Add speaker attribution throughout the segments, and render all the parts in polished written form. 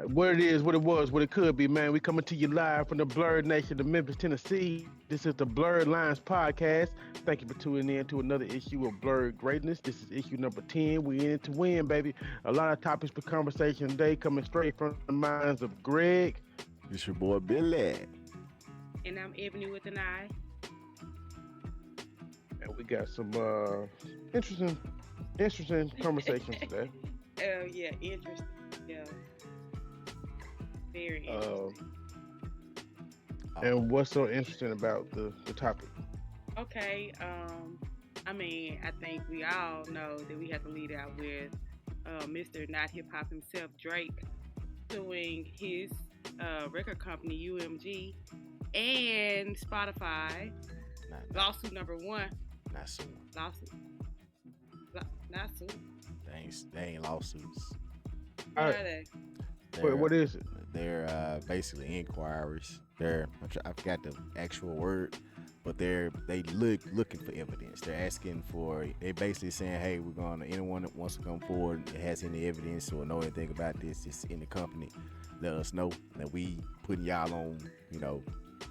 Speaker 1: What it is, what it was, what it could be, man. We coming to you live from the Blerd Nation of Memphis, Tennessee. This is the Blerd Lines podcast. Thank you for tuning in to another issue of Blerd Greatness. This is issue number 10. We in it to win, baby. A lot of topics for conversation today coming straight from the minds of Greg.
Speaker 2: It's your boy Billy.
Speaker 3: And I'm Ebony with an I.
Speaker 1: And we got some interesting conversations today.
Speaker 3: Oh, yeah, interesting. Yeah. Very interesting.
Speaker 1: And what's so interesting about the topic?
Speaker 3: Okay, I think we all know that we have to lead out with Mr. Not Hip Hop himself, Drake, suing his record company, UMG, and Spotify. Lawsuit number one.
Speaker 2: Not suing.
Speaker 3: Lawsuit. Not suing.
Speaker 2: They ain't lawsuits.
Speaker 3: What are they?
Speaker 1: What is it?
Speaker 2: They're basically inquiries. I forgot the actual word, but they looking for evidence. They're asking for. They're basically saying, hey, anyone that wants to come forward that has any evidence or know anything about this, just in the company, let us know that we putting y'all on,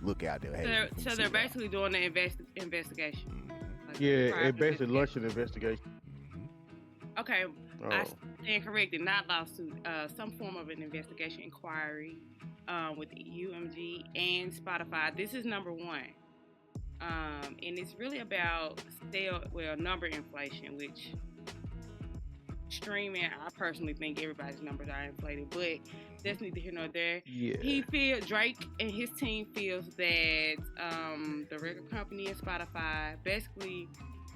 Speaker 2: lookout there. Hey,
Speaker 3: so they're basically doing an investigation.
Speaker 2: Mm-hmm.
Speaker 3: Like
Speaker 1: it basically launched an investigation.
Speaker 2: Mm-hmm.
Speaker 3: Okay, I stand corrected, not lawsuit. Some form of an investigation inquiry with UMG and Spotify. This is number one, and it's really about number inflation, which streaming. I personally think everybody's numbers are inflated, but that's neither here nor there.
Speaker 1: Yeah.
Speaker 3: Drake and his team feels that the record company and Spotify basically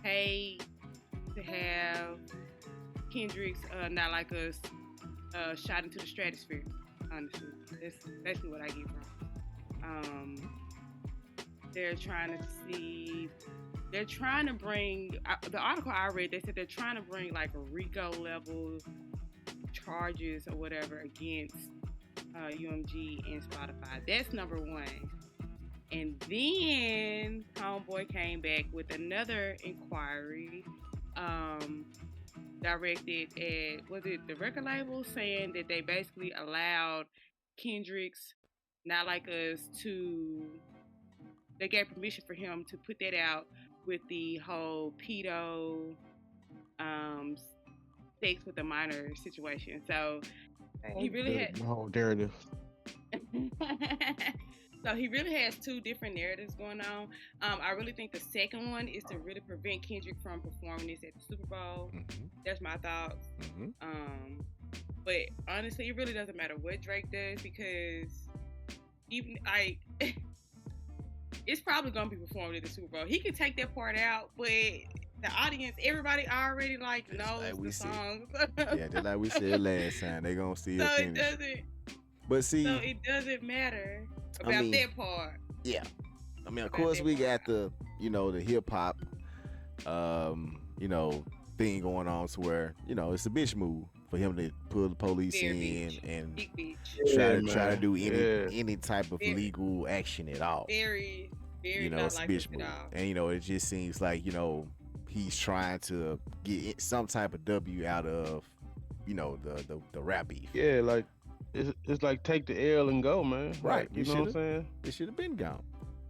Speaker 3: pay to have Kendrick's Not Like Us shot into the stratosphere. Honestly, that's basically what I get from. They're trying to bring the article I read. They said they're trying to bring like a RICO level charges or whatever against UMG and Spotify. That's number one. And then Homeboy came back with another inquiry directed at, was it the record label, saying that they basically allowed Kendrick's Not Like Us they gave permission for him to put that out with the whole pedo sex with a minor situation. So he really had
Speaker 1: narrative.
Speaker 3: So he really has two different narratives going on. I really think the second one is to really prevent Kendrick from performing this at the Super Bowl.
Speaker 2: Mm-hmm.
Speaker 3: That's my thoughts.
Speaker 2: Mm-hmm.
Speaker 3: But honestly, it really doesn't matter what Drake does, because even it's probably gonna be performed at the Super Bowl. He can take that part out, but the audience, everybody already knows the songs.
Speaker 2: Yeah, just like we said last time, they gonna see
Speaker 3: so
Speaker 2: it
Speaker 3: doesn't.
Speaker 2: But see,
Speaker 3: so it doesn't matter about that part.
Speaker 2: Yeah, of course we got the hip hop, thing going on, to where it's a bitch move for him to pull the police and try to do any type of legal action at all.
Speaker 3: Very, very
Speaker 2: it's a bitch move, and it just seems like he's trying to get some type of W out of the rap beef.
Speaker 1: Yeah, like. It's like take the L and go, man.
Speaker 2: Right.
Speaker 1: You know what I'm saying?
Speaker 2: It should have been gone.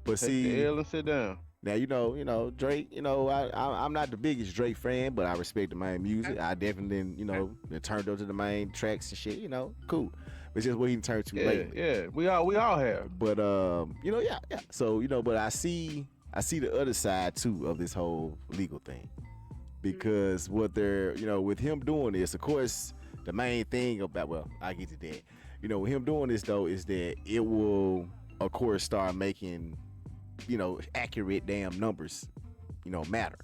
Speaker 2: But
Speaker 1: take the L and sit down.
Speaker 2: Now, Drake, I'm not the biggest Drake fan, but I respect the main music. I definitely been turned up to the main tracks and shit, cool. But it's just what he turned to lately.
Speaker 1: Yeah, we all have.
Speaker 2: But yeah. So, but I see the other side too of this whole legal thing. Because what they're, with him doing this, of course, the main thing about, I get to that. With him doing this though, is that it will, of course, start making, accurate damn numbers, matter.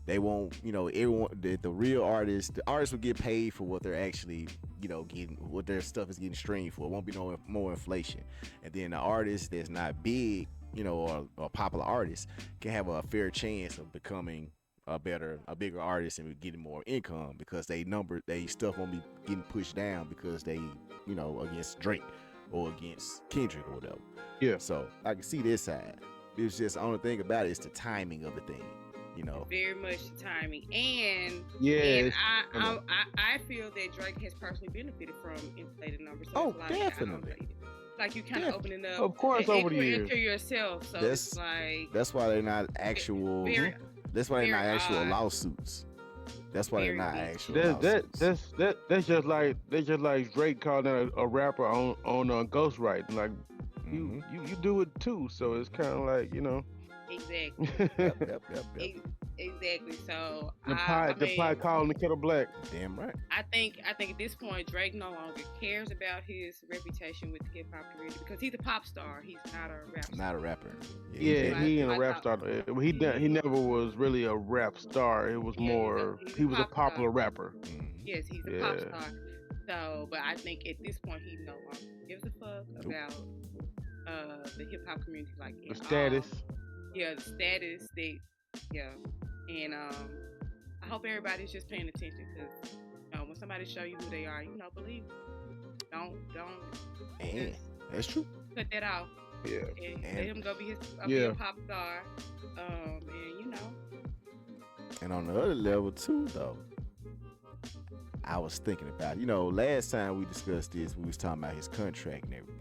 Speaker 2: They won't, everyone, the real artists, the artists will get paid for what they're actually, getting, what their stuff is getting streamed for. It won't be no more inflation. And then the artist that's not big, or popular artist can have a fair chance of becoming a bigger artist and getting more income, because they stuff won't be getting pushed down because they, against Drake or against Kendrick or whatever.
Speaker 1: Yeah.
Speaker 2: So I can see this side. It's just the only thing about it is the timing of the thing. You know,
Speaker 3: very much timing, and
Speaker 1: Yes.
Speaker 3: I feel that Drake has personally benefited from inflated numbers. So
Speaker 2: oh,
Speaker 3: it's like,
Speaker 2: definitely.
Speaker 3: like you kind of opening up
Speaker 1: Of course, over the years.
Speaker 3: into yourself. So it's like
Speaker 2: That's why they're not actual.
Speaker 3: very,
Speaker 2: That's why they're not
Speaker 3: very
Speaker 2: actual
Speaker 3: odd.
Speaker 2: lawsuits. That's why they're
Speaker 3: Very
Speaker 2: not
Speaker 3: weak.
Speaker 2: actual
Speaker 1: That's
Speaker 2: lawsuits.
Speaker 1: that's just like Drake calling a rapper on ghostwriting. Like
Speaker 2: Mhm.
Speaker 1: you do it too. So it's kind of like
Speaker 3: exactly,
Speaker 2: Yep.
Speaker 3: exactly. So
Speaker 1: the
Speaker 3: I
Speaker 1: pie
Speaker 3: mean,
Speaker 1: calling the kettle black.
Speaker 2: Damn right.
Speaker 3: I think at this point Drake no longer cares about his reputation with the hip hop community because he's a pop star. He's not a rap star.
Speaker 2: Not a rapper.
Speaker 1: Yeah, he ain't a
Speaker 3: I
Speaker 1: rap star. He never was really a rap star. It was more he was a popular rapper.
Speaker 2: Mhm.
Speaker 3: Yes, he's a pop star. So, but I think at this point he no longer gives a fuck about the hip hop community, like
Speaker 1: The status.
Speaker 3: The status. And I hope everybody's just paying attention because when somebody show you who they are, believe. Don't.
Speaker 2: And that's true.
Speaker 3: Cut that off.
Speaker 1: Yeah.
Speaker 3: And let him go be a pop star.
Speaker 2: And on the other level too, though, I was thinking about, last time we discussed this, we was talking about his contract and everything.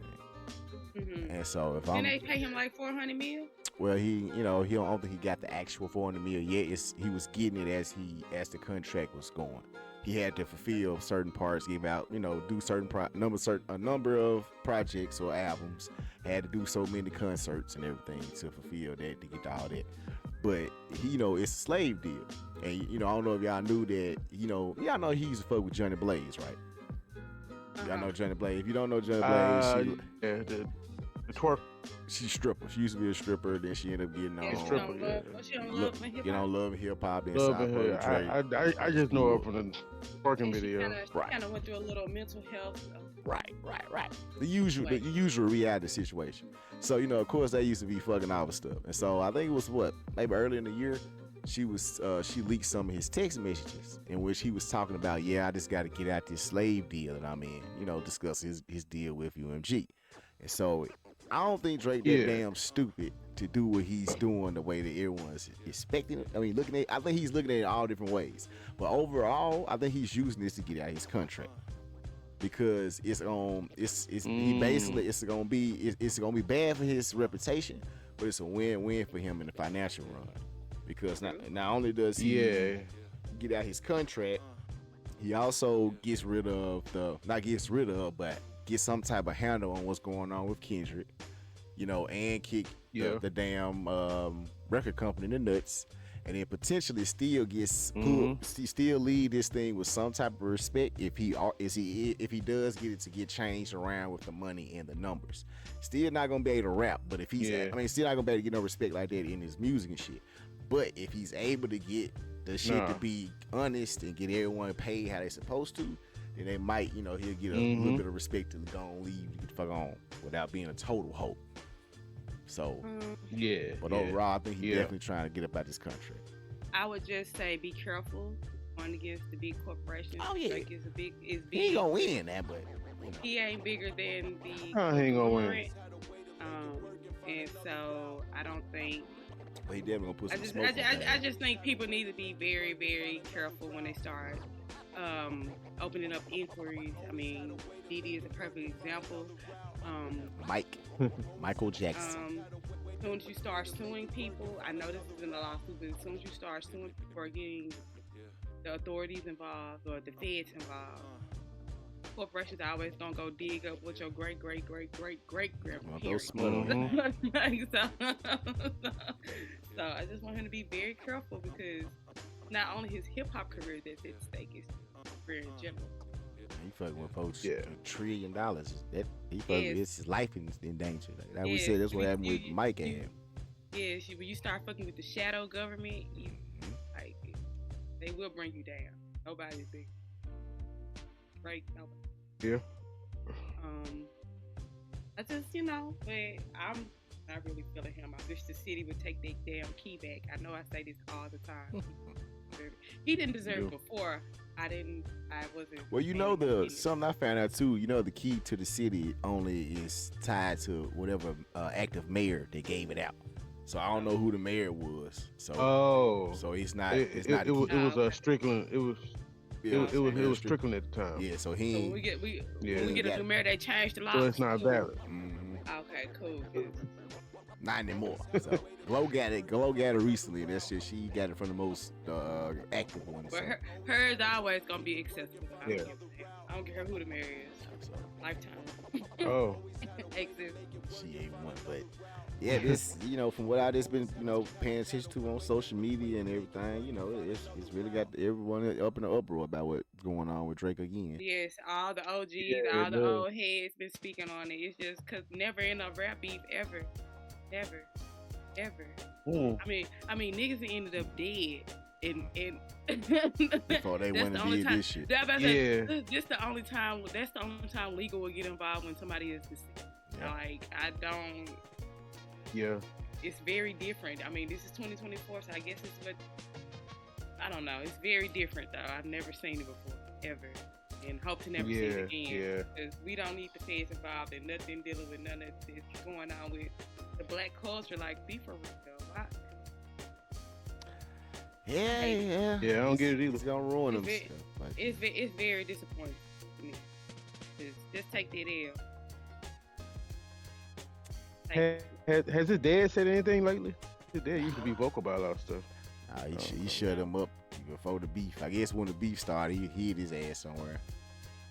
Speaker 3: Mm-hmm.
Speaker 2: And so if
Speaker 3: and they pay him like $400 million.
Speaker 2: Well, he don't think he got the actual $400 million yet. He was getting it as the contract was going. He had to fulfill certain parts, give out, do a number of projects or albums. Had to do so many concerts and everything to fulfill that, to get all that. But it's a slave deal, and I don't know if y'all knew that. Y'all know he used to fuck with Johnny Blaze, right? Y'all know Johnny Blaze. If you don't know Johnny Blaze,
Speaker 1: the twerk.
Speaker 2: She's a stripper. She used to be a stripper. Then she ended up getting on Love and Hip Hop.
Speaker 1: I just know her from the twerking video.
Speaker 3: She kind of went through a little mental health.
Speaker 2: Right. The usual reality situation. So of course they used to be fucking all the stuff. And so I think it was maybe early in the year, she leaked some of his text messages in which he was talking about, I just got to get out this slave deal that I'm in. Discuss his deal with UMG. And so I don't think Drake that damn stupid to do what he's doing the way that everyone's expecting it. I mean, I think he's looking at it all different ways. But overall, I think he's using this to get out his contract. Because it's gonna be bad for his reputation, but it's a win-win for him in the financial run. Because not only does he get out his contract, he also gets some type of handle on what's going on with Kendrick, and kick the damn record company in the nuts, and then potentially still still lead this thing with some type of respect if he does get it to get changed around with the money and the numbers. Still not gonna be able to rap, but if he's still not gonna be able to get no respect like that in his music and shit. But if he's able to get the shit to be honest and get everyone paid how they supposed to, then they might, he'll get a little bit of respect to go and leave and get the fuck on without being a total hoe. So, but overall, I think he's definitely trying to get up out this country.
Speaker 3: I would just say be careful going against the big corporations.
Speaker 2: Oh yeah,
Speaker 3: Drake is big.
Speaker 2: He ain't gonna win that, but
Speaker 3: he ain't bigger than the.
Speaker 1: He ain't gonna win.
Speaker 3: And so I don't think.
Speaker 2: But he definitely gonna put some smoke.
Speaker 3: I just think people need to be very, very careful when they start opening up inquiries. I mean, Diddy is a perfect example.
Speaker 2: Michael Jackson.
Speaker 3: As soon as you start suing people, I know this is in the lawsuit, but as soon as you start suing people or getting the authorities involved or the feds involved, corporations are always gonna go dig up what your great grandparents. So I just want him to be very careful because not only his hip hop career that's at stake, is career in general.
Speaker 2: He fucking with folks $1 trillion. That he fucking his life in danger. Like we said, that's what happened with Mike and.
Speaker 3: Yes, when you start fucking with the shadow government, they will bring you down. Nobody's big. Right? Nobody.
Speaker 1: Yeah.
Speaker 3: I just, but I'm not really feeling him. I wish the city would take their damn key back. I know I say this all the time. He didn't deserve it before. I wasn't.
Speaker 2: Well, something I found out too. The key to the city only is tied to whatever active mayor they gave it out. So I don't know who the mayor was. So
Speaker 1: Oh,
Speaker 2: so it's not
Speaker 1: it,
Speaker 2: it's
Speaker 1: it,
Speaker 2: not
Speaker 1: it,
Speaker 2: a
Speaker 1: was
Speaker 2: key.
Speaker 1: it was
Speaker 3: Okay.
Speaker 1: Strickland. It was
Speaker 2: Yeah,
Speaker 1: it was
Speaker 2: Strick-
Speaker 1: Strickland at the time.
Speaker 2: Yeah, so
Speaker 3: So
Speaker 2: he
Speaker 3: when we get
Speaker 1: Yeah.
Speaker 3: when we get
Speaker 2: got
Speaker 3: a new mayor, they change the law.
Speaker 1: So it's not
Speaker 3: Cool.
Speaker 1: valid.
Speaker 3: Okay, cool. 'Cause
Speaker 2: not anymore. So Glow got it. Glow got it recently. That's just she got it from the most active one.
Speaker 3: But
Speaker 2: So,
Speaker 3: hers always gonna be accessible. I don't
Speaker 1: Yeah.
Speaker 3: give a damn. I don't care who the mayor is.
Speaker 2: so
Speaker 3: Lifetime.
Speaker 1: Oh,
Speaker 3: Accessible.
Speaker 2: she ain't one. But yeah, this from what I just been paying attention to on social media and everything, it's really got everyone up in the uproar about what's going on with Drake again.
Speaker 3: Yes, all the OGs,
Speaker 1: Yeah,
Speaker 3: all
Speaker 1: it
Speaker 3: the
Speaker 1: does.
Speaker 3: old heads been speaking on it. It's just cause never in a rap beef ever, ever.
Speaker 1: mm.
Speaker 3: I mean, niggas ended up dead, and
Speaker 2: Before they
Speaker 3: that's
Speaker 2: went
Speaker 3: the
Speaker 2: and
Speaker 3: only
Speaker 2: did
Speaker 3: time.
Speaker 2: this shit.
Speaker 1: Yeah.
Speaker 3: This the only time. That's the only time legal will get involved when somebody is deceased.
Speaker 2: Yeah.
Speaker 3: Like I don't.
Speaker 1: Yeah.
Speaker 3: It's very different. I mean, this is 2024, so I guess it's what. I don't know. It's very different though. I've never seen it before, ever, and hope to never see it again.
Speaker 1: Yeah.
Speaker 3: Because we don't need the feds involved and nothing dealing with none of this going on with the black culture. Like, be for real. Why?
Speaker 2: Yeah.
Speaker 1: Yeah, I don't get it either.
Speaker 2: It's gonna ruin them.
Speaker 3: It's
Speaker 2: stuff, but-
Speaker 3: It's very disappointing to me. Just take that L.
Speaker 1: Has his dad said anything lately? His dad used to be vocal about a lot of stuff.
Speaker 2: Nah, he shut him up before the beef. I guess when the beef started, he hid his ass somewhere.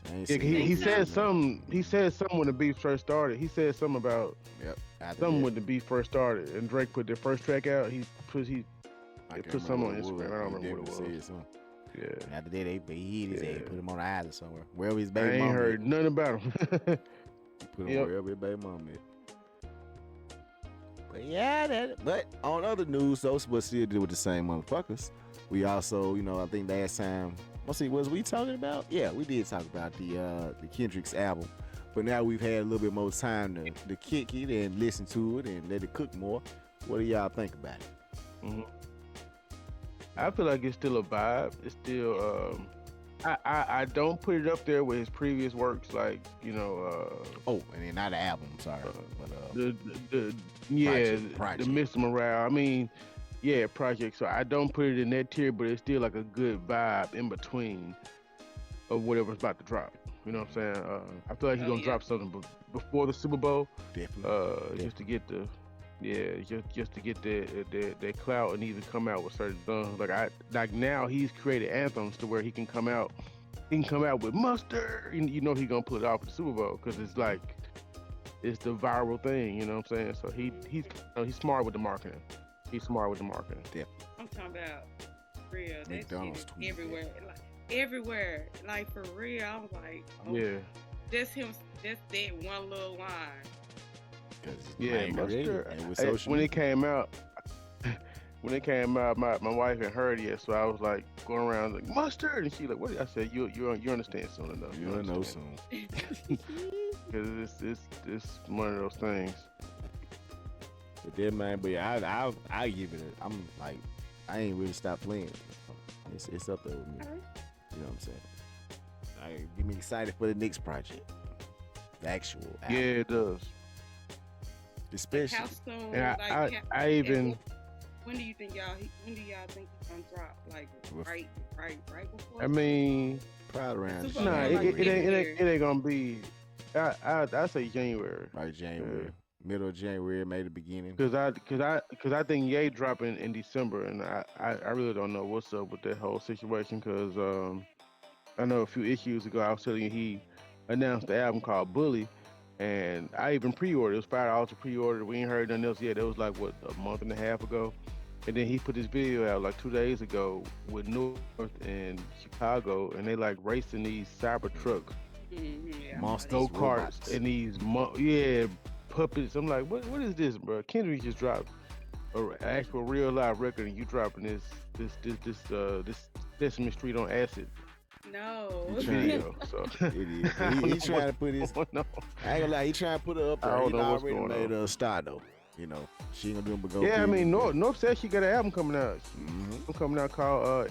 Speaker 2: I ain't
Speaker 1: Yeah,
Speaker 2: seen
Speaker 1: he
Speaker 2: nothing.
Speaker 1: said something. He said something when the beef first started. He said something about
Speaker 2: Yep. After
Speaker 1: something
Speaker 2: that,
Speaker 1: when the beef first started, and Drake put their first track out. He
Speaker 2: I can't
Speaker 1: put something on
Speaker 2: remember what
Speaker 1: Instagram.
Speaker 2: it
Speaker 1: I don't
Speaker 2: was.
Speaker 1: remember what
Speaker 2: He
Speaker 1: it
Speaker 2: definitely
Speaker 1: was.
Speaker 2: said something.
Speaker 1: Yeah,
Speaker 2: After that, he hid his ass,
Speaker 1: Yeah.
Speaker 2: put him on the island somewhere, wherever his
Speaker 1: I
Speaker 2: baby
Speaker 1: ain't
Speaker 2: mama.
Speaker 1: heard nothing about him.
Speaker 2: Put him
Speaker 1: Yep.
Speaker 2: wherever his baby mama at. But yeah, but on other news, those but still deal with the same motherfuckers. We also, I think last time, let's see, was we talking about? Yeah, we did talk about the Kendrick's album. But now we've had a little bit more time to kick it and listen to it and let it cook more. What do y'all think about it?
Speaker 1: Mhm. I feel like it's still a vibe. It's still. I don't put it up there with his previous works, like
Speaker 2: Oh, and then not the album, sorry. But
Speaker 1: the
Speaker 2: Project.
Speaker 1: the Mr. Morale. I mean, yeah, project. So I don't put it in that tier, but it's still like a good vibe in between of whatever's about to drop. You know what I'm saying? I feel like he's
Speaker 3: Oh,
Speaker 1: gonna
Speaker 3: yeah.
Speaker 1: drop something before the Super Bowl,
Speaker 2: definitely.
Speaker 1: just to get the. Yeah, just to get that clout and even come out with certain songs. Like now he's created anthems to where he can come out with mustard, and you know he's gonna put it off at the Super Bowl because it's like it's the viral thing. You know what I'm saying? So he's smart with the marketing. He's smart with the marketing.
Speaker 3: I'm talking about real. That shit
Speaker 2: McDonald's
Speaker 3: is
Speaker 2: tweet
Speaker 3: everywhere. Like everywhere. Like for real. I was like, oh,
Speaker 1: Yeah,
Speaker 3: Just him. Just that one little line.
Speaker 2: Because
Speaker 1: yeah. Mustard.
Speaker 2: and with
Speaker 1: Hey,
Speaker 2: social
Speaker 1: when
Speaker 2: media.
Speaker 1: it came out. When it came out, my wife had heard it, so I was like going around like mustard, and she like, "What?" I said, "You understand soon enough.
Speaker 2: You'll know
Speaker 1: understand."
Speaker 2: soon.
Speaker 1: Because it's one of those things.
Speaker 2: But then, man, but yeah, I give it. I'm like, I ain't really stopped playing. It's up there with me.
Speaker 3: Alright.
Speaker 2: You know what I'm saying? Get me excited for the next project, the actual album.
Speaker 1: Yeah, it does.
Speaker 2: Especially.
Speaker 3: How soon?
Speaker 1: And
Speaker 3: like,
Speaker 1: I even
Speaker 3: When do you think y'all? When do y'all think he's gonna drop? Like right before?
Speaker 1: I mean,
Speaker 2: Probably around
Speaker 3: Super Bowl,
Speaker 1: nah,
Speaker 3: like
Speaker 1: it ain't gonna be. I say January.
Speaker 2: right January, middle of January, maybe the beginning.
Speaker 1: Cause I think Ye dropping in December, and I really don't know what's up with that whole situation. Cause I know a few issues ago I was telling you he announced the album called Bully, and I even pre-ordered. It was $5 to pre-order. We ain't heard nothing else yet. That was like what, a month and a half ago, and then he put this video out like 2 days ago with North and Chicago, and they like racing these cyber trucks,
Speaker 3: Yeah,
Speaker 2: Monsters,
Speaker 1: go karts,
Speaker 2: robots.
Speaker 1: and these puppets. I'm like, what is this, bro? Kendrick just dropped an actual real live record, and you dropping this Sesame Street on acid
Speaker 3: No.
Speaker 1: video. So
Speaker 2: It is. He trying to put his.
Speaker 1: oh, no.
Speaker 2: I ain't gonna lie, he trying to put her up
Speaker 1: I
Speaker 2: there.
Speaker 1: don't
Speaker 2: He
Speaker 1: know what's
Speaker 2: already
Speaker 1: going
Speaker 2: made
Speaker 1: on.
Speaker 2: a star though. You know, she ain't gonna do but go.
Speaker 1: Yeah, I
Speaker 2: big.
Speaker 1: mean, North said she got an album coming out.
Speaker 2: Mhm.
Speaker 1: Coming out called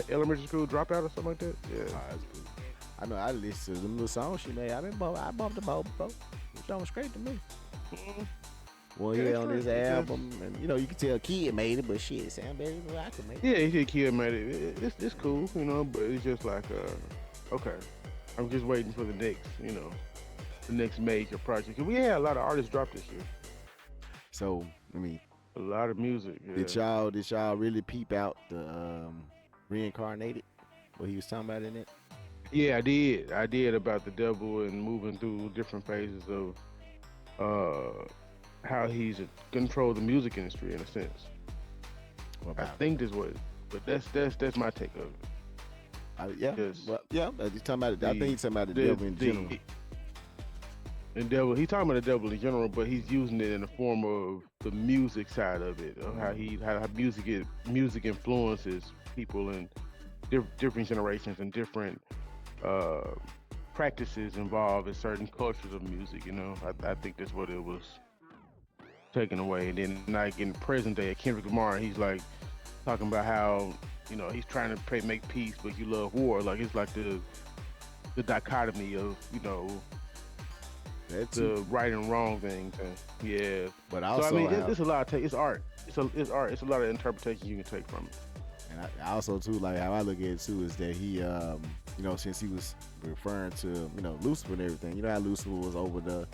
Speaker 1: Elementary School Dropout or something like that. Yeah.
Speaker 2: Alright, that's cool. I know. I listen to them little songs she made. I bumped them all before. It's going straight to me.
Speaker 1: Mhm.
Speaker 2: Well,
Speaker 1: Yeah,
Speaker 2: yeah,
Speaker 1: it's
Speaker 2: on
Speaker 1: true.
Speaker 2: this
Speaker 1: It's just-
Speaker 2: album, and you can tell Kid made it, but shit, it sound better than I could make it.
Speaker 1: Yeah, he did Kid made it. It's cool, but it's just like okay. I'm just waiting for the next, the next major project. 'Cause we had a lot of artists drop this year.
Speaker 2: So, I mean,
Speaker 1: A lot of music. Yeah.
Speaker 2: did y'all really peep out the reincarnated? What he was talking about in it?
Speaker 1: Yeah, I did. I did about the devil and moving through different phases of how he's controlled the music industry in a sense.
Speaker 2: What
Speaker 1: I
Speaker 2: about
Speaker 1: think this was, but that's my take of it.
Speaker 2: yeah,
Speaker 1: Yes.
Speaker 2: well, yeah. He's talking about it. I think he's talking about the devil in general.
Speaker 1: The devil. He's talking about the devil in general, but he's using it in the form of the music side of it, of how music influences people in different generations and different practices involved in certain cultures of music. I think that's what it was taken away. And then like in the present day, Kendrick Lamar, he's like talking about how he's trying to make peace, but you love war. Like it's like the dichotomy of the right and wrong things. And yeah,
Speaker 2: But
Speaker 1: so
Speaker 2: also,
Speaker 1: I mean, it's a lot of take. It's art. It's art. It's a lot of interpretations you can take from it.
Speaker 2: and I also too, like how I look at it too, is that he, since he was referring to Lucifer and everything, how Lucifer was over the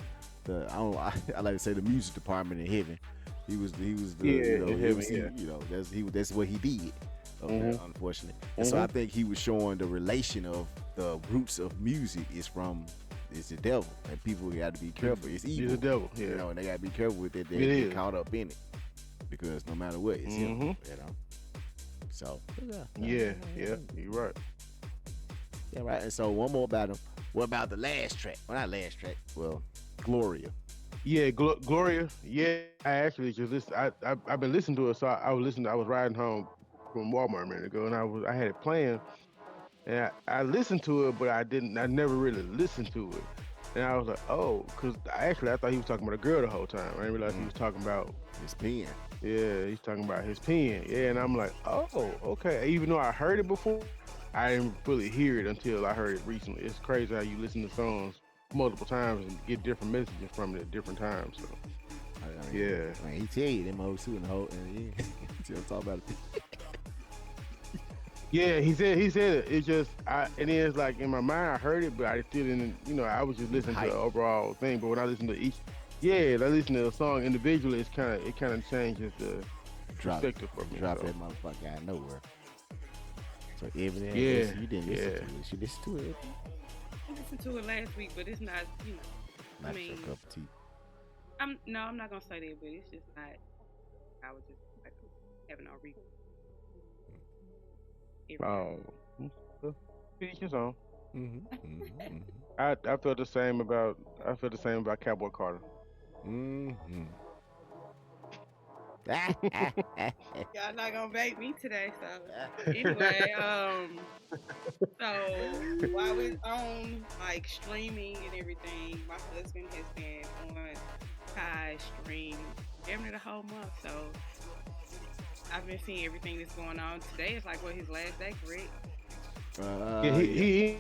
Speaker 2: I like to say the music department in heaven. He was the that's what he did. Okay, unfortunately. And so I think he was showing the relation of the roots of music is the devil, and people got to be careful. It's evil.
Speaker 1: He's the devil, yeah.
Speaker 2: And they got to be careful with it. They get caught up in it because no matter what, it's him. So
Speaker 1: Yeah, you're right.
Speaker 2: Yeah, right. And so one more about him. What about the last track? Well, not last track. Well, Gloria.
Speaker 1: Yeah, Gloria. Yeah, I actually just I've been listening to it. So I was listening. I was riding home from Walmart a minute ago, and I had it playing, and I listened to it, but I never really listened to it, and I was like, oh, because I thought he was talking about a girl the whole time. I didn't realize he was talking about
Speaker 2: His pen.
Speaker 1: Yeah, he's talking about his pen. Yeah, and I'm like, oh, okay. Even though I heard it before, I didn't fully hear it until I heard it recently. It's crazy how you listen to songs multiple times and get different messages from it at different times. So, yeah.
Speaker 2: Man, he tell you them hoes too in the whole, and yeah, he'll talk about it.
Speaker 1: Yeah, he said it. It's just, and then it's like in my mind, I heard it, but I still didn't, I was just listening to the overall thing. But when I listen to I listen to the song individually, it kind of changes the perspective for me.
Speaker 2: Drop that motherfucker out of nowhere. So evidently,
Speaker 1: Yeah,
Speaker 2: you didn't listen to it. You listened to it.
Speaker 3: I listened to it last week, but it's not,
Speaker 2: Not
Speaker 3: I mean,
Speaker 2: your cup of tea.
Speaker 3: I'm not gonna say that, but it's just not. I was just like having no reason.
Speaker 1: Each his own.
Speaker 2: Mm-hmm.
Speaker 1: I felt the same about Cowboy Carter.
Speaker 2: Mm-hmm.
Speaker 3: Y'all not gonna bait me today, so anyway, so while we're on like streaming and everything, my husband has been on high stream damn near the whole month, so I've been seeing everything that's going on. Today is like his last day, correct?
Speaker 1: He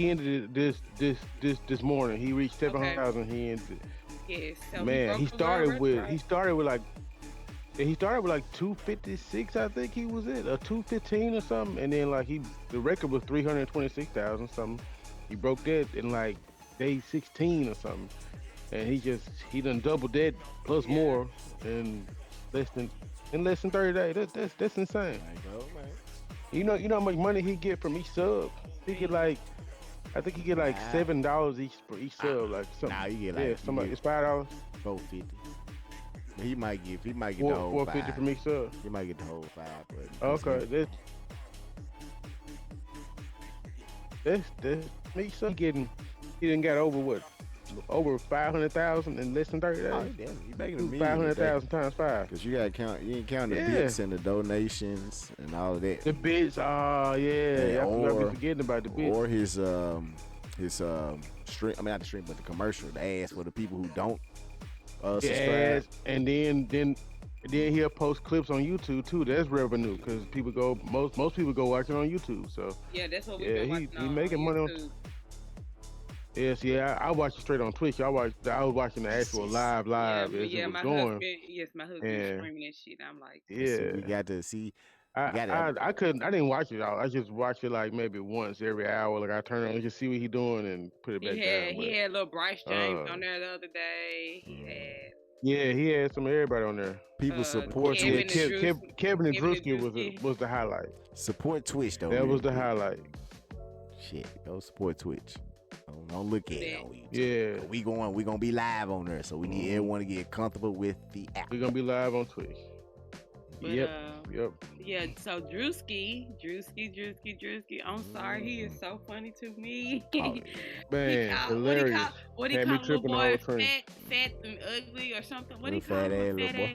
Speaker 1: ended it this morning. He reached 7,000. He ended it.
Speaker 3: Yes. So
Speaker 1: Man, he started with like 256, I think he was it, or 215 or something, and then like the record was 326,000 something. He broke that in like day 16 or something, and he done doubled that plus more in less than 30 days. That's insane. You know how much money he get from each sub? He get like, I think he get like $7 each for each sub, like something.
Speaker 2: Nah, you get like
Speaker 1: it's $5.
Speaker 2: $4.50. But he might get the whole
Speaker 1: $4.50 from each sub.
Speaker 2: He might get the whole $5. But
Speaker 1: Okay, that's each sub. He done got over 500,000 in less than 30 days.
Speaker 2: Oh, damn, you making a million.
Speaker 1: 500,000 times 5.
Speaker 2: Because you gotta count. You ain't counting the bits and the donations and all of that.
Speaker 1: The bits, I be forgetting about the bits.
Speaker 2: Or his stream. I mean, not the stream, but the commercial, the ads for the people who don't subscribe.
Speaker 1: Ads, and then he'll post clips on YouTube too. That's revenue because most people go watch it on YouTube. So
Speaker 3: yeah, that's what we've been watching
Speaker 1: he making money
Speaker 3: YouTube.
Speaker 1: Yes, yeah, I watched it straight on Twitch. I was watching the actual
Speaker 3: Yeah,
Speaker 1: live as it
Speaker 3: yeah.
Speaker 1: was
Speaker 3: My
Speaker 1: going,
Speaker 3: husband, yes, my husband was
Speaker 1: and
Speaker 3: streaming that shit. I'm like,
Speaker 2: See,
Speaker 1: yeah,
Speaker 2: we got to see. We
Speaker 1: I
Speaker 2: got to.
Speaker 1: I couldn't, I didn't watch it all. I just watched it like maybe once every hour. Like I turn on, just see what he doing and put it back down.
Speaker 3: he had little Bryce James on
Speaker 1: Um,
Speaker 3: there the other day. He
Speaker 2: Mm.
Speaker 1: yeah, he had some of everybody on there.
Speaker 2: People
Speaker 1: Of
Speaker 2: support
Speaker 1: course, yeah,
Speaker 3: Kevin and
Speaker 2: Twitch.
Speaker 3: Drewski.
Speaker 1: Kevin and
Speaker 3: Kevin and
Speaker 1: Drewski
Speaker 3: Drewski.
Speaker 1: was the highlight.
Speaker 2: Support Twitch though.
Speaker 1: That
Speaker 2: Real
Speaker 1: was the
Speaker 2: quick.
Speaker 1: highlight.
Speaker 2: Shit, go support Twitch. Don't look at it
Speaker 3: Yeah.
Speaker 2: on YouTube.
Speaker 1: Yeah,
Speaker 2: We gonna be live on there, so we need everyone to get comfortable with the app.
Speaker 1: we're gonna be live on Twitch.
Speaker 3: But,
Speaker 1: Yep, yep.
Speaker 3: yeah, so Drewski. I'm sorry, he is so funny to me.
Speaker 2: Oh,
Speaker 1: Man, hilarious.
Speaker 3: What he
Speaker 1: Had me
Speaker 3: call little
Speaker 1: tripping the whole
Speaker 3: boy
Speaker 1: train.
Speaker 3: fat and ugly or something? What he
Speaker 2: Little
Speaker 3: call
Speaker 2: fat
Speaker 3: him?
Speaker 2: ass little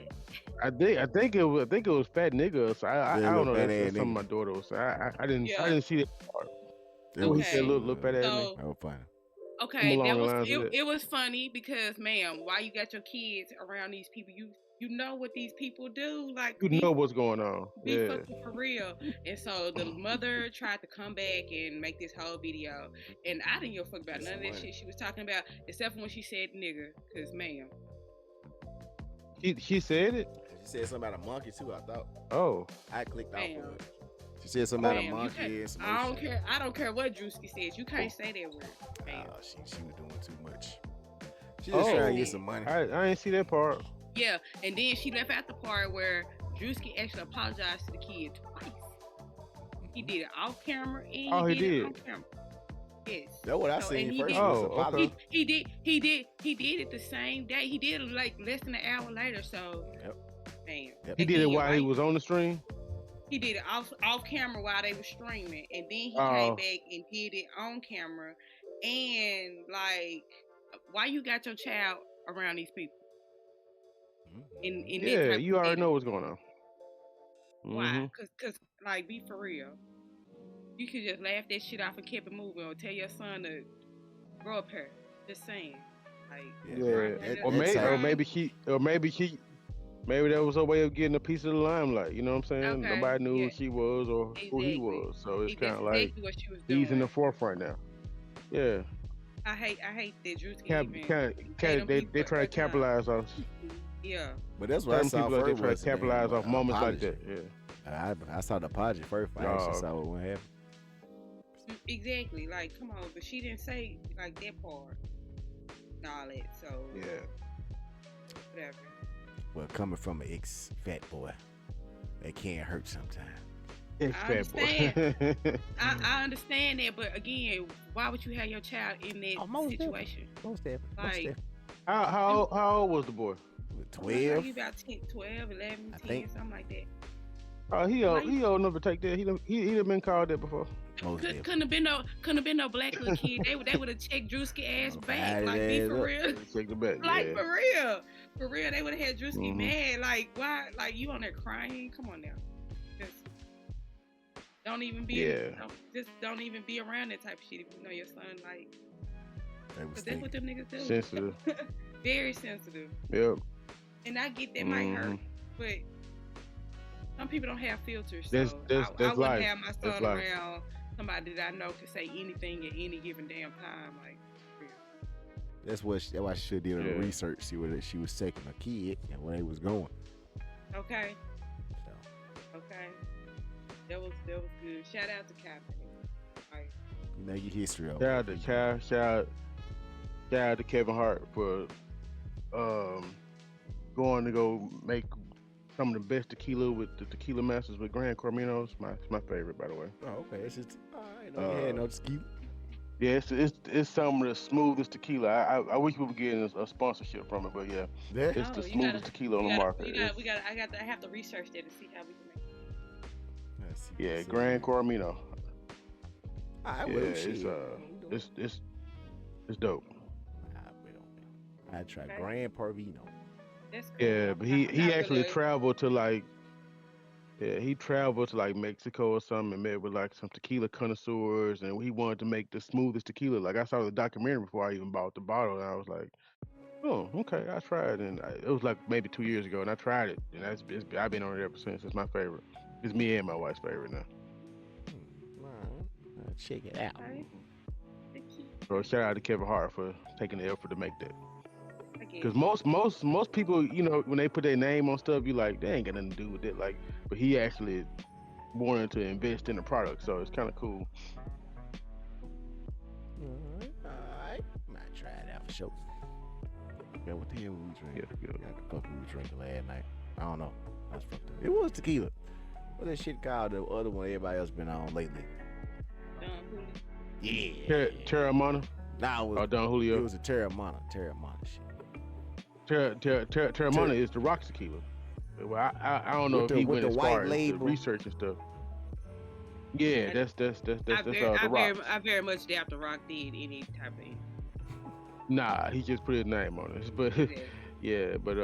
Speaker 2: boy.
Speaker 1: I think it was fat nigga. So I
Speaker 2: Yeah,
Speaker 1: don't know.
Speaker 2: little fat
Speaker 1: That's
Speaker 2: ass
Speaker 1: something
Speaker 2: nigga.
Speaker 1: my daughter was saying. I didn't
Speaker 3: Yeah.
Speaker 1: I didn't see that part.
Speaker 2: That
Speaker 1: When he
Speaker 2: was
Speaker 1: said little fat ass nigga.
Speaker 3: So
Speaker 2: that was funny.
Speaker 3: okay,
Speaker 1: along
Speaker 3: that
Speaker 1: the
Speaker 3: was
Speaker 1: lines of that.
Speaker 3: it was funny because ma'am, why you got your kids around these people? You know what these people do, like
Speaker 1: You know what's going on.
Speaker 3: be
Speaker 1: Yeah.
Speaker 3: fucking for real. And so the mother tried to come back and make this whole video, and I didn't give a fuck about none of that shit she was talking about, except for when she said nigga, cause ma'am.
Speaker 1: She said it.
Speaker 2: She said something about a monkey too. I thought.
Speaker 1: Oh.
Speaker 2: I clicked off
Speaker 3: Damn.
Speaker 2: of it. She said something about a
Speaker 3: Ma'am, you
Speaker 2: monkey
Speaker 3: can't-
Speaker 2: and some
Speaker 3: I
Speaker 2: other
Speaker 3: don't
Speaker 2: shit.
Speaker 3: care. I don't care what Drewski says. You can't say that word. Ma'am.
Speaker 2: She was doing too much. She just trying to get some money.
Speaker 1: I ain't see that part.
Speaker 3: Yeah, and then she left out the part where Drewski actually apologized to the kid twice. He did it off camera and
Speaker 1: Oh, he
Speaker 3: he did it
Speaker 1: did.
Speaker 3: on camera. Yes.
Speaker 2: That's what I
Speaker 3: So,
Speaker 2: seen
Speaker 3: and he
Speaker 2: first.
Speaker 3: did-
Speaker 2: was
Speaker 1: Oh,
Speaker 2: apology.
Speaker 1: okay.
Speaker 3: He did it the same day. He did it like less than an hour later. So,
Speaker 2: Yep.
Speaker 3: man,
Speaker 2: Yep.
Speaker 1: He did it
Speaker 3: Again,
Speaker 1: while he
Speaker 3: right?
Speaker 1: was on the stream.
Speaker 3: He did it off camera while they were streaming, and then he
Speaker 1: Oh.
Speaker 3: came back and did it on camera. And like, why you got your child around these people? In that
Speaker 1: Yeah,
Speaker 3: type
Speaker 1: you
Speaker 3: of
Speaker 1: already
Speaker 3: setting?
Speaker 1: know what's going on.
Speaker 3: Why?
Speaker 1: Mhm.
Speaker 3: Cause like, be for real. You could just laugh that shit off and keep it moving, or tell your son to grow up here. Just saying, like,
Speaker 1: Yeah.
Speaker 3: right,
Speaker 1: Or
Speaker 3: that's right.
Speaker 1: maybe that was her way of getting a piece of the limelight. You know what I'm saying?
Speaker 3: Okay,
Speaker 1: Nobody knew
Speaker 3: yeah.
Speaker 1: who she was or who he
Speaker 3: Exactly.
Speaker 1: was. So it's kind
Speaker 3: That's
Speaker 1: of like
Speaker 3: exactly what she was doing.
Speaker 1: he's in the forefront now. Yeah.
Speaker 3: I hate that Drewski even made them
Speaker 1: They
Speaker 3: people
Speaker 1: try to
Speaker 3: act out.
Speaker 1: capitalize on
Speaker 3: Yeah.
Speaker 2: But that's what I
Speaker 1: certain
Speaker 2: saw
Speaker 1: people out there
Speaker 2: first.
Speaker 1: try to
Speaker 2: was,
Speaker 1: capitalize off moments like
Speaker 2: apology.
Speaker 1: that. Yeah.
Speaker 2: I saw the apology first. I actually
Speaker 1: No.
Speaker 2: saw what happened.
Speaker 3: Exactly. Like, come on, but she didn't say like that part. And all that. So
Speaker 1: Yeah.
Speaker 3: whatever.
Speaker 2: Well, coming from an ex-fat boy, it can hurt sometimes.
Speaker 1: It's
Speaker 3: I
Speaker 1: fat boy.
Speaker 3: I understand that, but again, why would you have your child in that situation?
Speaker 2: Most definitely.
Speaker 3: Like,
Speaker 1: how old was the boy?
Speaker 2: With
Speaker 3: He
Speaker 2: 12.
Speaker 3: about 10, 12, 11,
Speaker 2: I
Speaker 3: 10,
Speaker 2: think-
Speaker 3: something like that.
Speaker 1: Oh, he old enough to take that. He done been called that before.
Speaker 2: Most definitely.
Speaker 3: Couldn't have been no black little kid. They would have checked Drewski ass back. Like, be
Speaker 2: ass
Speaker 3: for
Speaker 2: up.
Speaker 3: real.
Speaker 1: Take the back.
Speaker 3: Like,
Speaker 1: Yeah.
Speaker 3: for real, they would have had Drewski
Speaker 1: Mhm.
Speaker 3: mad. Like, why? Like, you on there crying? Come on now. Just don't even be.
Speaker 1: Yeah.
Speaker 3: Don't even be around that type of shit if you know your son. Like,
Speaker 2: They was
Speaker 3: cause that's what them niggas do.
Speaker 1: Sensitive.
Speaker 3: Very sensitive.
Speaker 1: Yep.
Speaker 3: And I get that might hurt,
Speaker 1: Mhm.
Speaker 3: but some people don't have filters.
Speaker 1: That's-
Speaker 3: So
Speaker 1: that's
Speaker 3: I wouldn't
Speaker 1: life.
Speaker 3: have my
Speaker 1: That's
Speaker 3: son
Speaker 1: life.
Speaker 3: around somebody that I know could say anything at any given damn time. Like, real.
Speaker 2: That's why she should did
Speaker 1: Yeah.
Speaker 2: her research, see where she was taking her kid and where they was going.
Speaker 3: Okay,
Speaker 2: So,
Speaker 3: okay. That was good. Shout out to Captain. Like,
Speaker 2: you know your history of
Speaker 1: Shout out to Kevin Hart for going to go make some of the best tequila with the Tequila Masters with Grand Cormino. It's my favorite, by the way.
Speaker 2: Oh, okay. It's just I know you had no excuse.
Speaker 1: Yeah, it's some of the smoothest tequila. I wish we were getting a sponsorship from it, but yeah,
Speaker 2: Yeah.
Speaker 1: it's the
Speaker 3: you
Speaker 1: smoothest
Speaker 3: gotta-
Speaker 1: tequila on the market.
Speaker 3: I have to research that to see how we can make it.
Speaker 2: Let's see,
Speaker 1: Yeah,
Speaker 2: let's see.
Speaker 1: Grand Cormino.
Speaker 2: I
Speaker 1: Yeah,
Speaker 2: will.
Speaker 1: it's dope.
Speaker 2: I try
Speaker 3: Okay.
Speaker 2: Grand Parvino.
Speaker 3: That's cool.
Speaker 1: Yeah, but
Speaker 3: I'm
Speaker 1: he
Speaker 3: not
Speaker 1: actually
Speaker 3: really-
Speaker 1: traveled to like Mexico or something and met with like some tequila connoisseurs, and he wanted to make the smoothest tequila. Like I saw the documentary before I even bought the bottle, and I was like, oh, okay, I tried, and it was like maybe 2 years ago, and I tried it, and I've been on it ever since. It's my favorite. It's me and my wife's favorite now.
Speaker 2: Check it out.
Speaker 3: Okay. The key.
Speaker 1: So shout out to Kevin Hart for taking the effort to make that.
Speaker 3: I get
Speaker 1: Because
Speaker 3: it.
Speaker 1: most people, when they put their name on stuff, you like they ain't got nothing to do with it. Like, but he actually wanted to invest in the product, so it's kind of cool.
Speaker 2: Alright. Might try it out for sure. Yeah, what the hell were we drinking?
Speaker 1: Yeah.
Speaker 2: Yeah, the fuck we were drinking last night. I don't know. That's fucked up. It was tequila. What that shit called? The other one everybody else been on lately. Yeah.
Speaker 1: Terramana
Speaker 2: Nah, it
Speaker 1: or
Speaker 2: was,
Speaker 1: Don
Speaker 2: it
Speaker 1: Julio.
Speaker 2: was a Terramana shit.
Speaker 1: Terramana is the rock tequila. Well, I don't know
Speaker 2: With
Speaker 1: if he
Speaker 2: with
Speaker 1: went
Speaker 2: the
Speaker 1: as
Speaker 2: white
Speaker 1: far as the
Speaker 2: label.
Speaker 1: research and stuff. Yeah, that's
Speaker 3: I
Speaker 1: the rock.
Speaker 3: very much doubt the Rock did any type of.
Speaker 1: Nah, he just put his name on it. But
Speaker 3: Yeah.
Speaker 1: yeah, but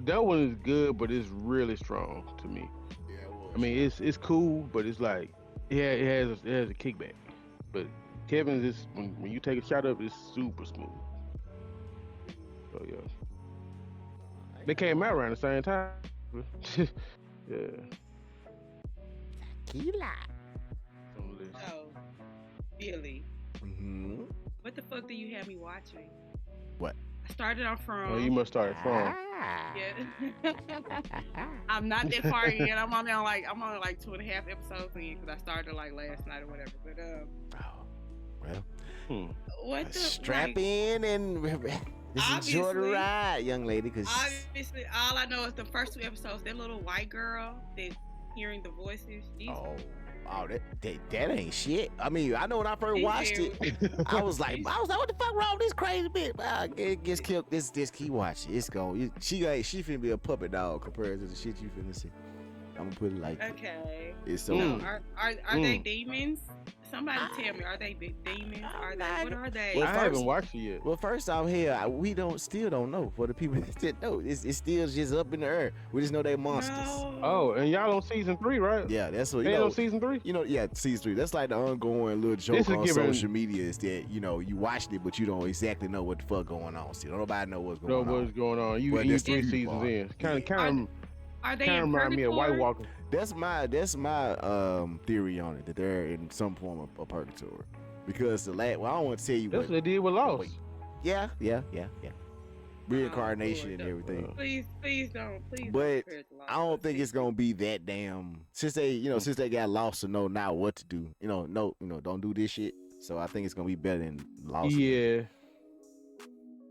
Speaker 1: that one is good, but it's really strong to me.
Speaker 2: Yeah, it was.
Speaker 1: I mean, it's cool, but it's like it has a kickback. But Kevin's is when you take a shot of it, it's super smooth. So yeah, they came out around the same time. Yeah.
Speaker 2: Tequila.
Speaker 1: On the list.
Speaker 3: So, Billy,
Speaker 2: Mm-hmm.
Speaker 3: what the fuck do you have me watching?
Speaker 2: What?
Speaker 3: I started off from.
Speaker 1: Oh, you must start from.
Speaker 3: Yeah. I'm not that far in. I'm only like 2.5 episodes in because I started like last night or whatever. But
Speaker 2: Oh, well,
Speaker 3: what the
Speaker 2: strap
Speaker 3: like,
Speaker 2: in and just enjoy the
Speaker 3: Obviously.
Speaker 2: ride, young lady. Cause
Speaker 3: Obviously, all I know is the first 2 episodes. That little white girl that hearing the voices. She's
Speaker 2: that ain't shit. I mean, I know when I first watched it, I was like, what the fuck wrong with this crazy bitch? Well, it gets killed. This keep watching. It's going. She finna be a puppet dog compared to the shit you finna see. I'm gonna put it like that.
Speaker 3: Okay.
Speaker 2: It's so.
Speaker 3: No, are they demons? Somebody tell me, are they demons? Are they? What are they?
Speaker 1: I haven't watched it yet.
Speaker 2: Well, first off, here we still don't know. For the people that know, it's still just up in the air. We just know they monsters.
Speaker 3: No.
Speaker 1: Oh, and y'all on season 3, right?
Speaker 2: Yeah, that's what
Speaker 1: They
Speaker 2: you
Speaker 1: on
Speaker 2: know.
Speaker 1: season 3?
Speaker 2: Yeah, season 3. That's like the ongoing little joke
Speaker 1: This is
Speaker 2: on
Speaker 1: giving-
Speaker 2: social media is that you watched it, but you don't exactly know what the fuck going on. Still, nobody know what's
Speaker 1: Know
Speaker 2: going on.
Speaker 1: what's going on? You
Speaker 2: But
Speaker 1: you
Speaker 2: that's
Speaker 1: 3
Speaker 2: the
Speaker 1: seasons
Speaker 2: part.
Speaker 1: in. Kind
Speaker 3: Are they
Speaker 1: of
Speaker 3: in
Speaker 1: remind me of White
Speaker 3: purgatory?
Speaker 1: Walker.
Speaker 2: That's my theory on it, that they're in some form of purgatory. Because I don't want to tell you
Speaker 1: That's
Speaker 2: what.
Speaker 1: what they did with Lost.
Speaker 2: Wait. Yeah. Reincarnation and
Speaker 3: Lord,
Speaker 2: everything.
Speaker 3: Please don't. Please
Speaker 2: But
Speaker 3: don't
Speaker 2: I don't think it's gonna be that damn since they got lost to know now what to do. Don't do this shit. So I think it's gonna be better than Lost.
Speaker 1: Yeah.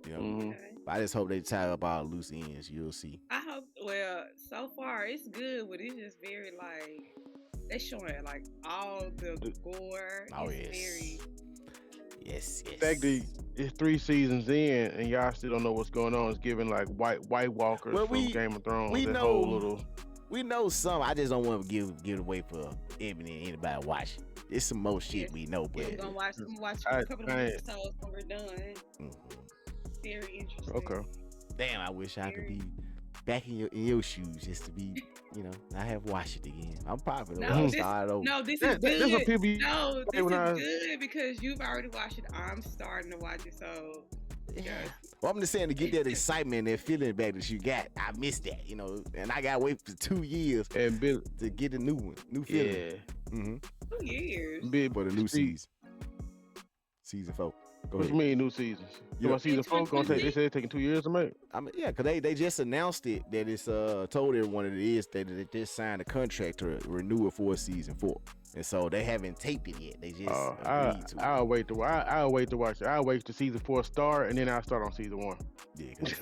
Speaker 2: You know. I just hope they tie up all the loose ends. You'll see.
Speaker 3: I hope. Well, so far it's good, but it's just very like they showing like all the gore.
Speaker 2: Oh
Speaker 3: It's
Speaker 2: yes.
Speaker 3: very.
Speaker 2: Yes.
Speaker 1: The fact that it's 3 seasons in and y'all still don't know what's going on is giving like White Walkers
Speaker 2: Well,
Speaker 1: from Game of Thrones.
Speaker 2: we
Speaker 1: that
Speaker 2: know-
Speaker 1: whole little.
Speaker 2: We know some. I just don't want to give it away for anybody watching. It's some more shit we know, but
Speaker 3: I'm gonna watch
Speaker 1: I-
Speaker 3: a couple of
Speaker 1: I-
Speaker 3: episodes when we're done.
Speaker 2: Mhm.
Speaker 3: Very interesting.
Speaker 1: Okay.
Speaker 2: Damn, I wish I could be back in your shoes just to be, I have watched it again. I'm probably
Speaker 3: No,
Speaker 2: gonna
Speaker 3: this-
Speaker 2: start over.
Speaker 3: No, this
Speaker 1: That-
Speaker 3: is
Speaker 1: that- that's what
Speaker 3: good.
Speaker 1: people
Speaker 3: No,
Speaker 1: say
Speaker 3: this
Speaker 1: when I-
Speaker 3: is good because you've already watched it. I'm starting to watch it, so
Speaker 2: Yeah. Well, I'm just saying to get that excitement and that feeling back that you got. I missed that, and I got to wait for 2 years
Speaker 1: And Bill,
Speaker 2: to get a new feeling.
Speaker 1: yeah,
Speaker 2: Mm-hmm.
Speaker 3: 2 years.
Speaker 1: Big
Speaker 2: For the new
Speaker 1: Street-
Speaker 2: season 4. Go
Speaker 1: What
Speaker 2: ahead.
Speaker 1: you mean new seasons?
Speaker 2: Yeah.
Speaker 1: You want season 4 gonna take? They said it's taking 2 years to make.
Speaker 2: I mean, yeah, because they just announced it that it's told everyone that it is that they just signed a contract to renew it for season 4, and so they haven't taped it yet. They just agreed to it.
Speaker 1: I'll wait to watch it. I'll wait to season 4 start and then I'll start on season 1.
Speaker 2: Yeah, 'cause-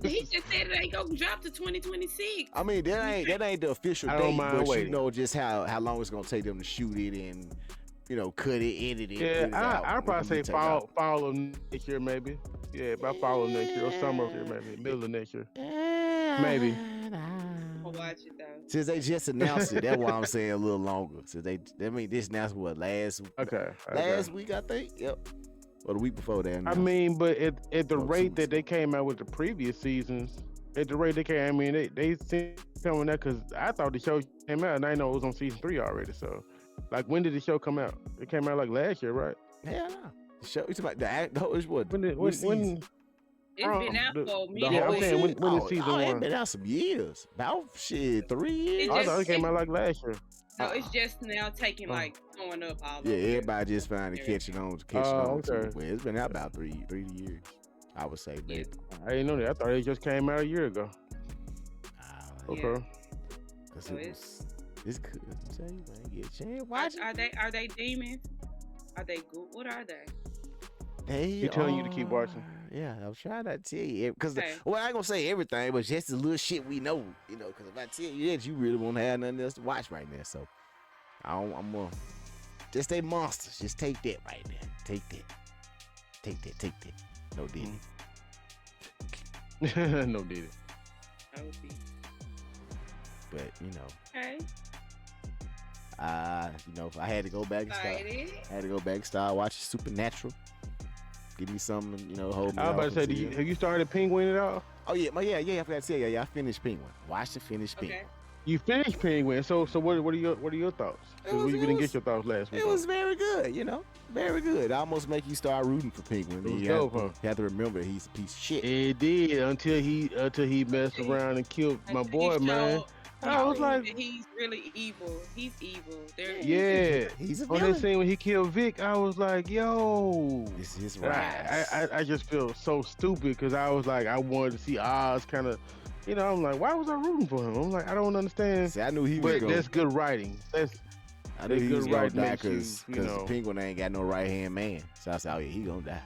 Speaker 3: He just said it ain't gonna drop to 2026.
Speaker 2: I mean that ain't the official
Speaker 1: I don't
Speaker 2: date,
Speaker 1: mind
Speaker 2: but
Speaker 1: waiting.
Speaker 2: you know just how long it's gonna take them to shoot it and cut it, edit it.
Speaker 1: Yeah,
Speaker 2: put it out,
Speaker 1: I'd
Speaker 2: and
Speaker 1: probably
Speaker 2: it
Speaker 1: say
Speaker 2: can be taken out.
Speaker 1: fall of next year maybe. Yeah, about fall of next year or summer of next year maybe, middle of next year. Maybe.
Speaker 3: I'm gonna watch it though.
Speaker 2: Since they just announced it, that's why I'm saying a little longer. Since this announced
Speaker 1: Okay.
Speaker 2: last week, I think. Yep. Or the week before that.
Speaker 1: I mean, but at the
Speaker 2: Oh,
Speaker 1: rate
Speaker 2: two
Speaker 1: that they came out with the previous seasons, at the rate they came, I mean, they seem coming out because I thought the show came out and I know it was on season 3 already. So, like, when did the show come out? It came out like last year, right?
Speaker 2: hell no. The show. You talking about the it's what?
Speaker 1: When did
Speaker 2: what season?
Speaker 3: It's been out for a
Speaker 1: whole
Speaker 3: minute.
Speaker 1: I'm
Speaker 3: but
Speaker 1: saying, when is season
Speaker 2: It
Speaker 1: 1?
Speaker 2: been out some years. About 3 years.
Speaker 3: It
Speaker 1: I
Speaker 3: just-
Speaker 1: thought it came out like last year.
Speaker 3: No, it's just now taking like going up all
Speaker 2: Yeah,
Speaker 3: over.
Speaker 2: everybody just finally catching on to
Speaker 1: okay.
Speaker 2: it. Well, it's been out about three years, I would say, maybe.
Speaker 1: I didn't know that. I thought it just came out a year ago. Okay.
Speaker 2: Cause
Speaker 3: So
Speaker 2: it's good. I'm saying, man, get a chance.
Speaker 3: Watch. Are they demons? Are they good? What are they?
Speaker 2: He
Speaker 1: telling you to keep watching.
Speaker 2: Yeah, I'm trying to tell you because
Speaker 3: Okay.
Speaker 2: well, I ain't gonna say everything, but just the little shit we know, Because if I tell you that, you really won't have nothing else to watch right now. So I'm gonna just say monsters. Just take that right there. Take that. No Diddy.
Speaker 1: No Diddy.
Speaker 3: Okay.
Speaker 2: But
Speaker 3: Okay.
Speaker 2: if I had to go back and start watching Supernatural. Give me something, hold me.
Speaker 1: I was about to say, have you started Penguin at all?
Speaker 2: Oh yeah, I forgot to tell you. Yeah, I finished Penguin. Watched the finished Penguin.
Speaker 3: Okay.
Speaker 1: You finished Penguin, so what are your thoughts? We didn't get your thoughts last week.
Speaker 2: It was very good, very good. I almost make you start rooting for Penguin.
Speaker 1: It was
Speaker 2: You
Speaker 1: dope,
Speaker 2: have to remember he's a piece of shit.
Speaker 1: It did until he messed around and killed my boy, man. I was like,
Speaker 3: he's really evil. He's evil.
Speaker 2: He's a
Speaker 1: on
Speaker 2: villain.
Speaker 1: that scene when he killed Vic, I was like, yo,
Speaker 2: This is his rise.
Speaker 1: I just feel so stupid because I was like, I wanted to see Oz kind of, I'm like, why was I rooting for him? I'm like, I don't understand.
Speaker 2: See, I knew he was
Speaker 1: But that's good writing.
Speaker 2: I knew he was gonna
Speaker 1: writing
Speaker 2: die
Speaker 1: makes
Speaker 2: because
Speaker 1: you
Speaker 2: the
Speaker 1: know.
Speaker 2: Penguin ain't got no right hand man. So I said, oh yeah, he gonna die.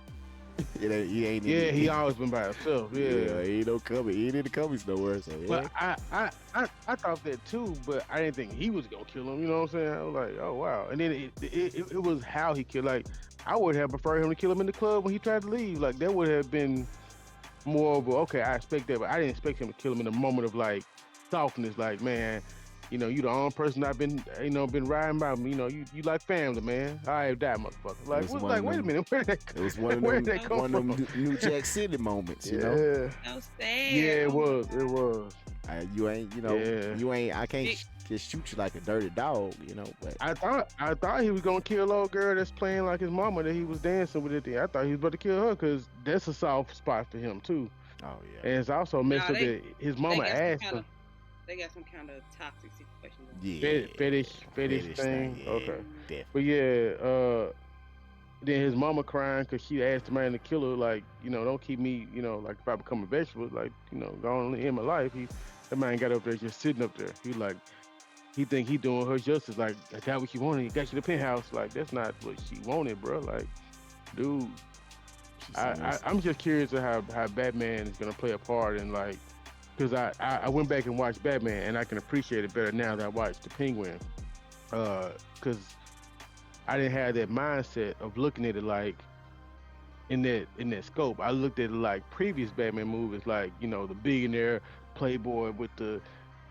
Speaker 1: He always been by himself. Yeah.
Speaker 2: He ain't no cover. He ain't in the covers nowhere. So yeah.
Speaker 1: But I thought that too, but I didn't think he was gonna kill him. You know what I'm saying? I was like, oh wow. And then it was how he killed. Like I would have preferred him to kill him in the club when he tried to leave. Like that would have been more of a, okay, I expect that, but I didn't expect him to kill him in a moment of like softness. Like man, you the only person I've been been riding by. You like family, man. I die, motherfucker. Like wait a minute, where did that come from?
Speaker 2: New Jack City moments,
Speaker 3: So sad.
Speaker 1: Yeah, it was.
Speaker 2: You ain't. I can't just shoot you like a dirty dog, But
Speaker 1: I thought he was gonna kill old girl that's playing like his mama that he was dancing with. I thought he was about to kill her because that's a soft spot for him too.
Speaker 2: Oh yeah.
Speaker 1: And it's also messed up that his mama asked him.
Speaker 3: They got some kind of toxic situation.
Speaker 2: Yeah.
Speaker 1: Fetish thing.
Speaker 2: Yeah,
Speaker 1: Okay.
Speaker 2: definitely.
Speaker 1: But yeah, then his mama crying because she asked the man to kill her. Like, don't keep me, like if I become a vegetable, like, go on in my life. That man got up there just sitting up there. He think he doing her justice. Like, I got what she wanted. He got you the penthouse. Like, that's not what she wanted, bro. Like, dude, I'm just curious to how Batman is gonna play a part in like. Because I went back and watched Batman, and I can appreciate it better now that I watched the Penguin. Because I didn't have that mindset of looking at it like in that scope. I looked at it like previous Batman movies, like the billionaire playboy with the,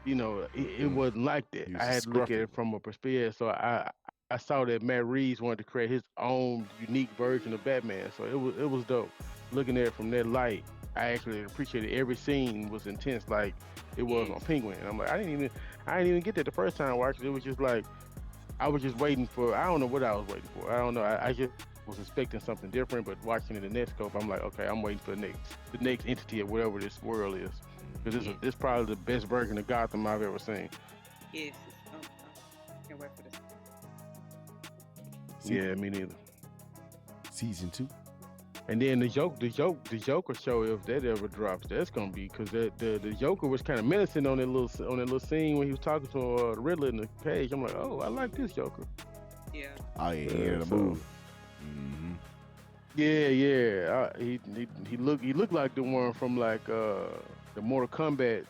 Speaker 1: it wasn't like that. I had to look at it from a perspective. So I saw that Matt Reeves wanted to create his own unique version of Batman. So it was dope. Looking at it from that light, I actually appreciated every scene was intense like it was on Penguin. And I'm like, I didn't even get that the first time I watched it. It was just like, I was just waiting for, I don't know what I was waiting for. I don't know. I just was expecting something different, but watching it in that scope, I'm like, okay, I'm waiting for the next entity of whatever this world is. Because this is probably the best version of Gotham I've ever seen.
Speaker 3: Yes. Can't wait for this.
Speaker 1: Yeah, me neither.
Speaker 2: Season 2.
Speaker 1: And then the Joker show, if that ever drops, that's gonna be because the Joker was kind of menacing on that little scene when he was talking to the Riddler in the cage. I'm like, oh, I like this Joker.
Speaker 3: Yeah.
Speaker 2: Oh yeah, the move. Mm-hmm.
Speaker 1: Yeah. He looked like the one from like the Mortal Kombat.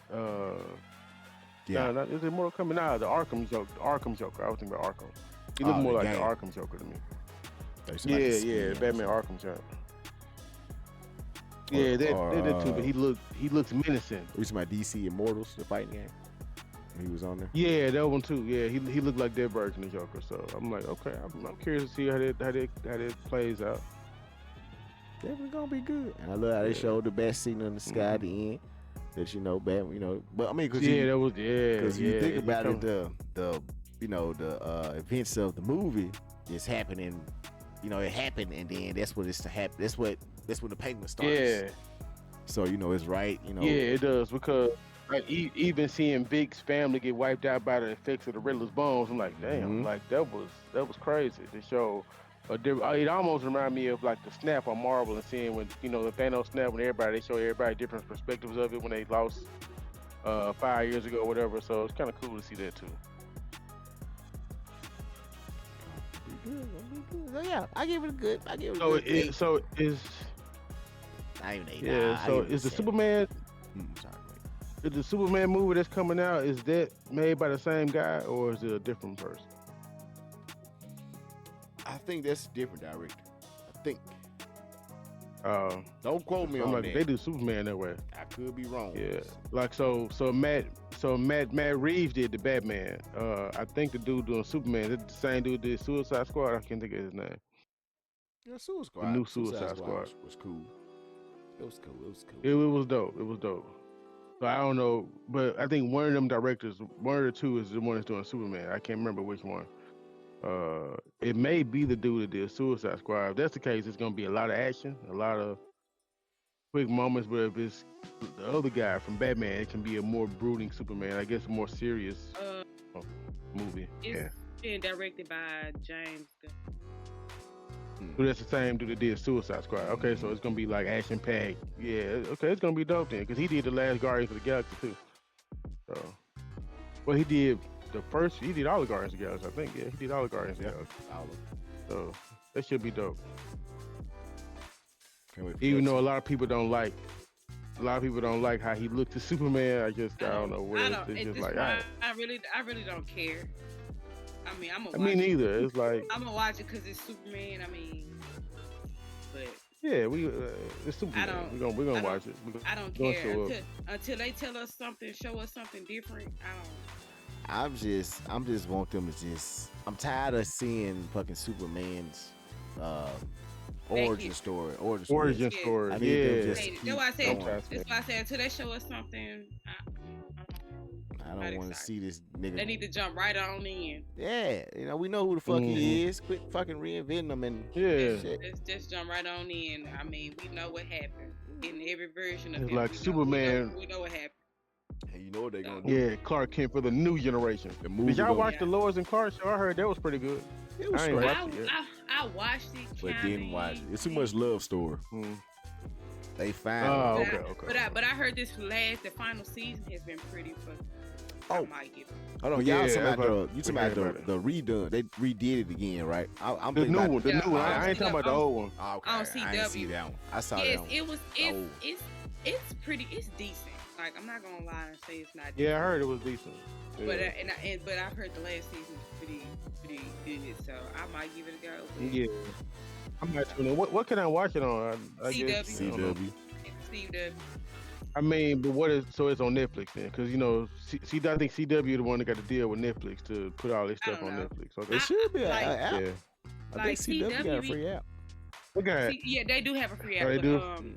Speaker 2: Yeah.
Speaker 1: No, is it Mortal Kombat? Nah, the Arkham Joker. I was thinking about Arkham. He looked more like the Arkham Joker to me. Yeah, Batman Arkham Joker. Yeah, they did too, but he looks menacing.
Speaker 2: We talking about DC Immortals, the fighting game. He was on there.
Speaker 1: Yeah, that one too. Yeah, he looked like that version of Joker. So I'm like, okay, I'm curious to see how that plays out.
Speaker 2: Definitely gonna be good. And I love how they showed the best scene in the sky at the end. That Batman, but I mean, because you think about it, the events of the movie is happening. It happened, and then that's what it's to happen. That's when the Penguin starts.
Speaker 1: Yeah.
Speaker 2: So it's right.
Speaker 1: Yeah, it does because Like even seeing Vic's family get wiped out by the effects of the Riddler's bombs, I'm like, damn,
Speaker 2: Mhm.
Speaker 1: like that was crazy to show. It almost reminded me of like the snap on Marvel and seeing when the Thanos snap when everybody they show everybody different perspectives of it when they lost 5 years ago or whatever. So it's kind of cool to see that too.
Speaker 2: Be good, gonna be good. So yeah, I give it a good. I give it a
Speaker 1: So
Speaker 2: good eight.
Speaker 1: not
Speaker 2: even eight.
Speaker 1: yeah.
Speaker 2: Nah, I
Speaker 1: So
Speaker 2: give it a
Speaker 1: is the
Speaker 2: 7.
Speaker 1: Superman
Speaker 2: Sorry,
Speaker 1: is the Superman movie that's coming out is that made by the same guy or is it a different person?
Speaker 2: I think that's a different director. I think.
Speaker 1: Uh,
Speaker 2: Don't quote me
Speaker 1: I'm
Speaker 2: on
Speaker 1: like
Speaker 2: that.
Speaker 1: they do Superman that way.
Speaker 2: I could be wrong.
Speaker 1: Yeah, like Matt Reeves did the Batman. I think the dude doing Superman, the same dude did Suicide Squad. I can't think of his name.
Speaker 2: Yeah, Suicide Squad.
Speaker 1: The new
Speaker 2: Suicide
Speaker 1: Suicide
Speaker 2: Squad
Speaker 1: Squad.
Speaker 2: was cool. It was cool. It was cool.
Speaker 1: It was dope. It was dope. So I don't know, but I think one of them directors, one of the two, is the one that's doing Superman. I can't remember which one. It may be the dude that did Suicide Squad. If that's the case, it's gonna be a lot of action, a lot of quick moments. But if it's the other guy from Batman, it can be a more brooding Superman. I guess a more serious movie.
Speaker 3: It's
Speaker 1: Yeah.
Speaker 3: being directed by James Gunn.
Speaker 1: So that's the same dude that did Suicide Squad. Okay, so it's gonna be like action packed. Yeah. Okay, it's gonna be dope then, because he did the last Guardians of the Galaxy too. So, well, he did the first. He did all the Guardians of the Galaxy, I think. Yeah, he did all the Guardians of the Galaxy.
Speaker 2: All of them.
Speaker 1: So that should be dope.
Speaker 2: Can't wait for
Speaker 1: Even
Speaker 2: that
Speaker 1: though a
Speaker 2: too.
Speaker 1: lot of people don't like how he looked to Superman. I don't know what
Speaker 3: I
Speaker 1: it's
Speaker 3: don't. At
Speaker 1: just
Speaker 3: this
Speaker 1: like
Speaker 3: point, I really don't care. I mean, I'm gonna
Speaker 1: I
Speaker 3: watch
Speaker 1: mean,
Speaker 3: it.
Speaker 1: neither. It's like
Speaker 3: I'm gonna watch it because it's Superman. I mean, but
Speaker 1: yeah, it's Superman.
Speaker 3: don't-
Speaker 1: We're
Speaker 3: I
Speaker 1: gonna
Speaker 3: don't-
Speaker 1: watch it.
Speaker 3: I don't
Speaker 1: Gonna
Speaker 3: care
Speaker 1: show up.
Speaker 3: until they tell us something, show us something different.
Speaker 2: I'm just want them to just. I'm tired of seeing fucking Superman's origin story.
Speaker 1: Origin
Speaker 3: Yeah.
Speaker 1: story.
Speaker 2: I need them
Speaker 1: Yeah.
Speaker 2: just-
Speaker 3: Hey, that's why I said.
Speaker 1: going.
Speaker 3: That's why I said until they show us something,
Speaker 2: I
Speaker 3: not
Speaker 2: don't want to
Speaker 3: excited.
Speaker 2: see this nigga.
Speaker 3: they need to jump right on in.
Speaker 2: Yeah, we know who the fuck he is. Quit fucking reinventing him and
Speaker 1: Yeah.
Speaker 2: shit.
Speaker 3: Let's just jump right on in. I mean, we know what happened in every version of
Speaker 1: It's
Speaker 3: him.
Speaker 1: like Superman.
Speaker 3: We know what happened.
Speaker 2: And you know what they gonna do?
Speaker 1: Yeah, Clark Kent for the new generation.
Speaker 2: The movie
Speaker 1: Did y'all
Speaker 2: gonna-
Speaker 1: watch the Lois and Clark show? I heard that was pretty good.
Speaker 2: It was
Speaker 1: I ain't
Speaker 2: straight,
Speaker 1: watched it yet.
Speaker 3: I watched it,
Speaker 2: but
Speaker 3: kinda,
Speaker 2: didn't watch it. It's too much love story.
Speaker 1: Mm.
Speaker 2: They find.
Speaker 1: Oh,
Speaker 3: But
Speaker 1: okay.
Speaker 3: But I heard the final season has been pretty fucking. I
Speaker 2: Oh.
Speaker 3: might give it.
Speaker 2: Hold on,
Speaker 1: Yeah,
Speaker 2: y'all talking
Speaker 1: that's
Speaker 2: about
Speaker 1: what-
Speaker 2: you talking
Speaker 1: we heard
Speaker 2: about
Speaker 1: about
Speaker 2: the redone. They redid it again, right? I'm
Speaker 1: The
Speaker 2: thinking
Speaker 1: new
Speaker 2: about
Speaker 1: one. The
Speaker 3: Yeah,
Speaker 1: new one. I ain't
Speaker 3: yeah,
Speaker 1: talking about the old one.
Speaker 2: Oh, okay.
Speaker 3: On
Speaker 2: I didn't see
Speaker 3: CW.
Speaker 2: that one. I saw
Speaker 3: Yes,
Speaker 2: that one.
Speaker 3: it was.
Speaker 2: Oh.
Speaker 3: It's pretty. It's decent. Like I'm not gonna lie and say it's not.
Speaker 1: Yeah, I heard it was decent. Yeah.
Speaker 3: But I've heard the last season was pretty good. So I might give it a go. But
Speaker 1: Yeah. I might tune in. What can I watch it on? I guess,
Speaker 3: CW.
Speaker 1: I don't know.
Speaker 2: CW.
Speaker 3: Steve the
Speaker 1: I mean, but so it's on Netflix then? Because I think CW the one that got to deal with Netflix to put all this
Speaker 3: I
Speaker 1: stuff
Speaker 3: don't
Speaker 1: on
Speaker 3: know.
Speaker 1: Netflix. Okay.
Speaker 2: It should be an
Speaker 3: like-
Speaker 2: app.
Speaker 1: Yeah.
Speaker 2: I
Speaker 3: like
Speaker 2: think CW got a
Speaker 3: CW.
Speaker 2: free app.
Speaker 1: Okay.
Speaker 3: Yeah, they do have a free
Speaker 1: Oh,
Speaker 3: app.
Speaker 1: they
Speaker 3: But
Speaker 1: do?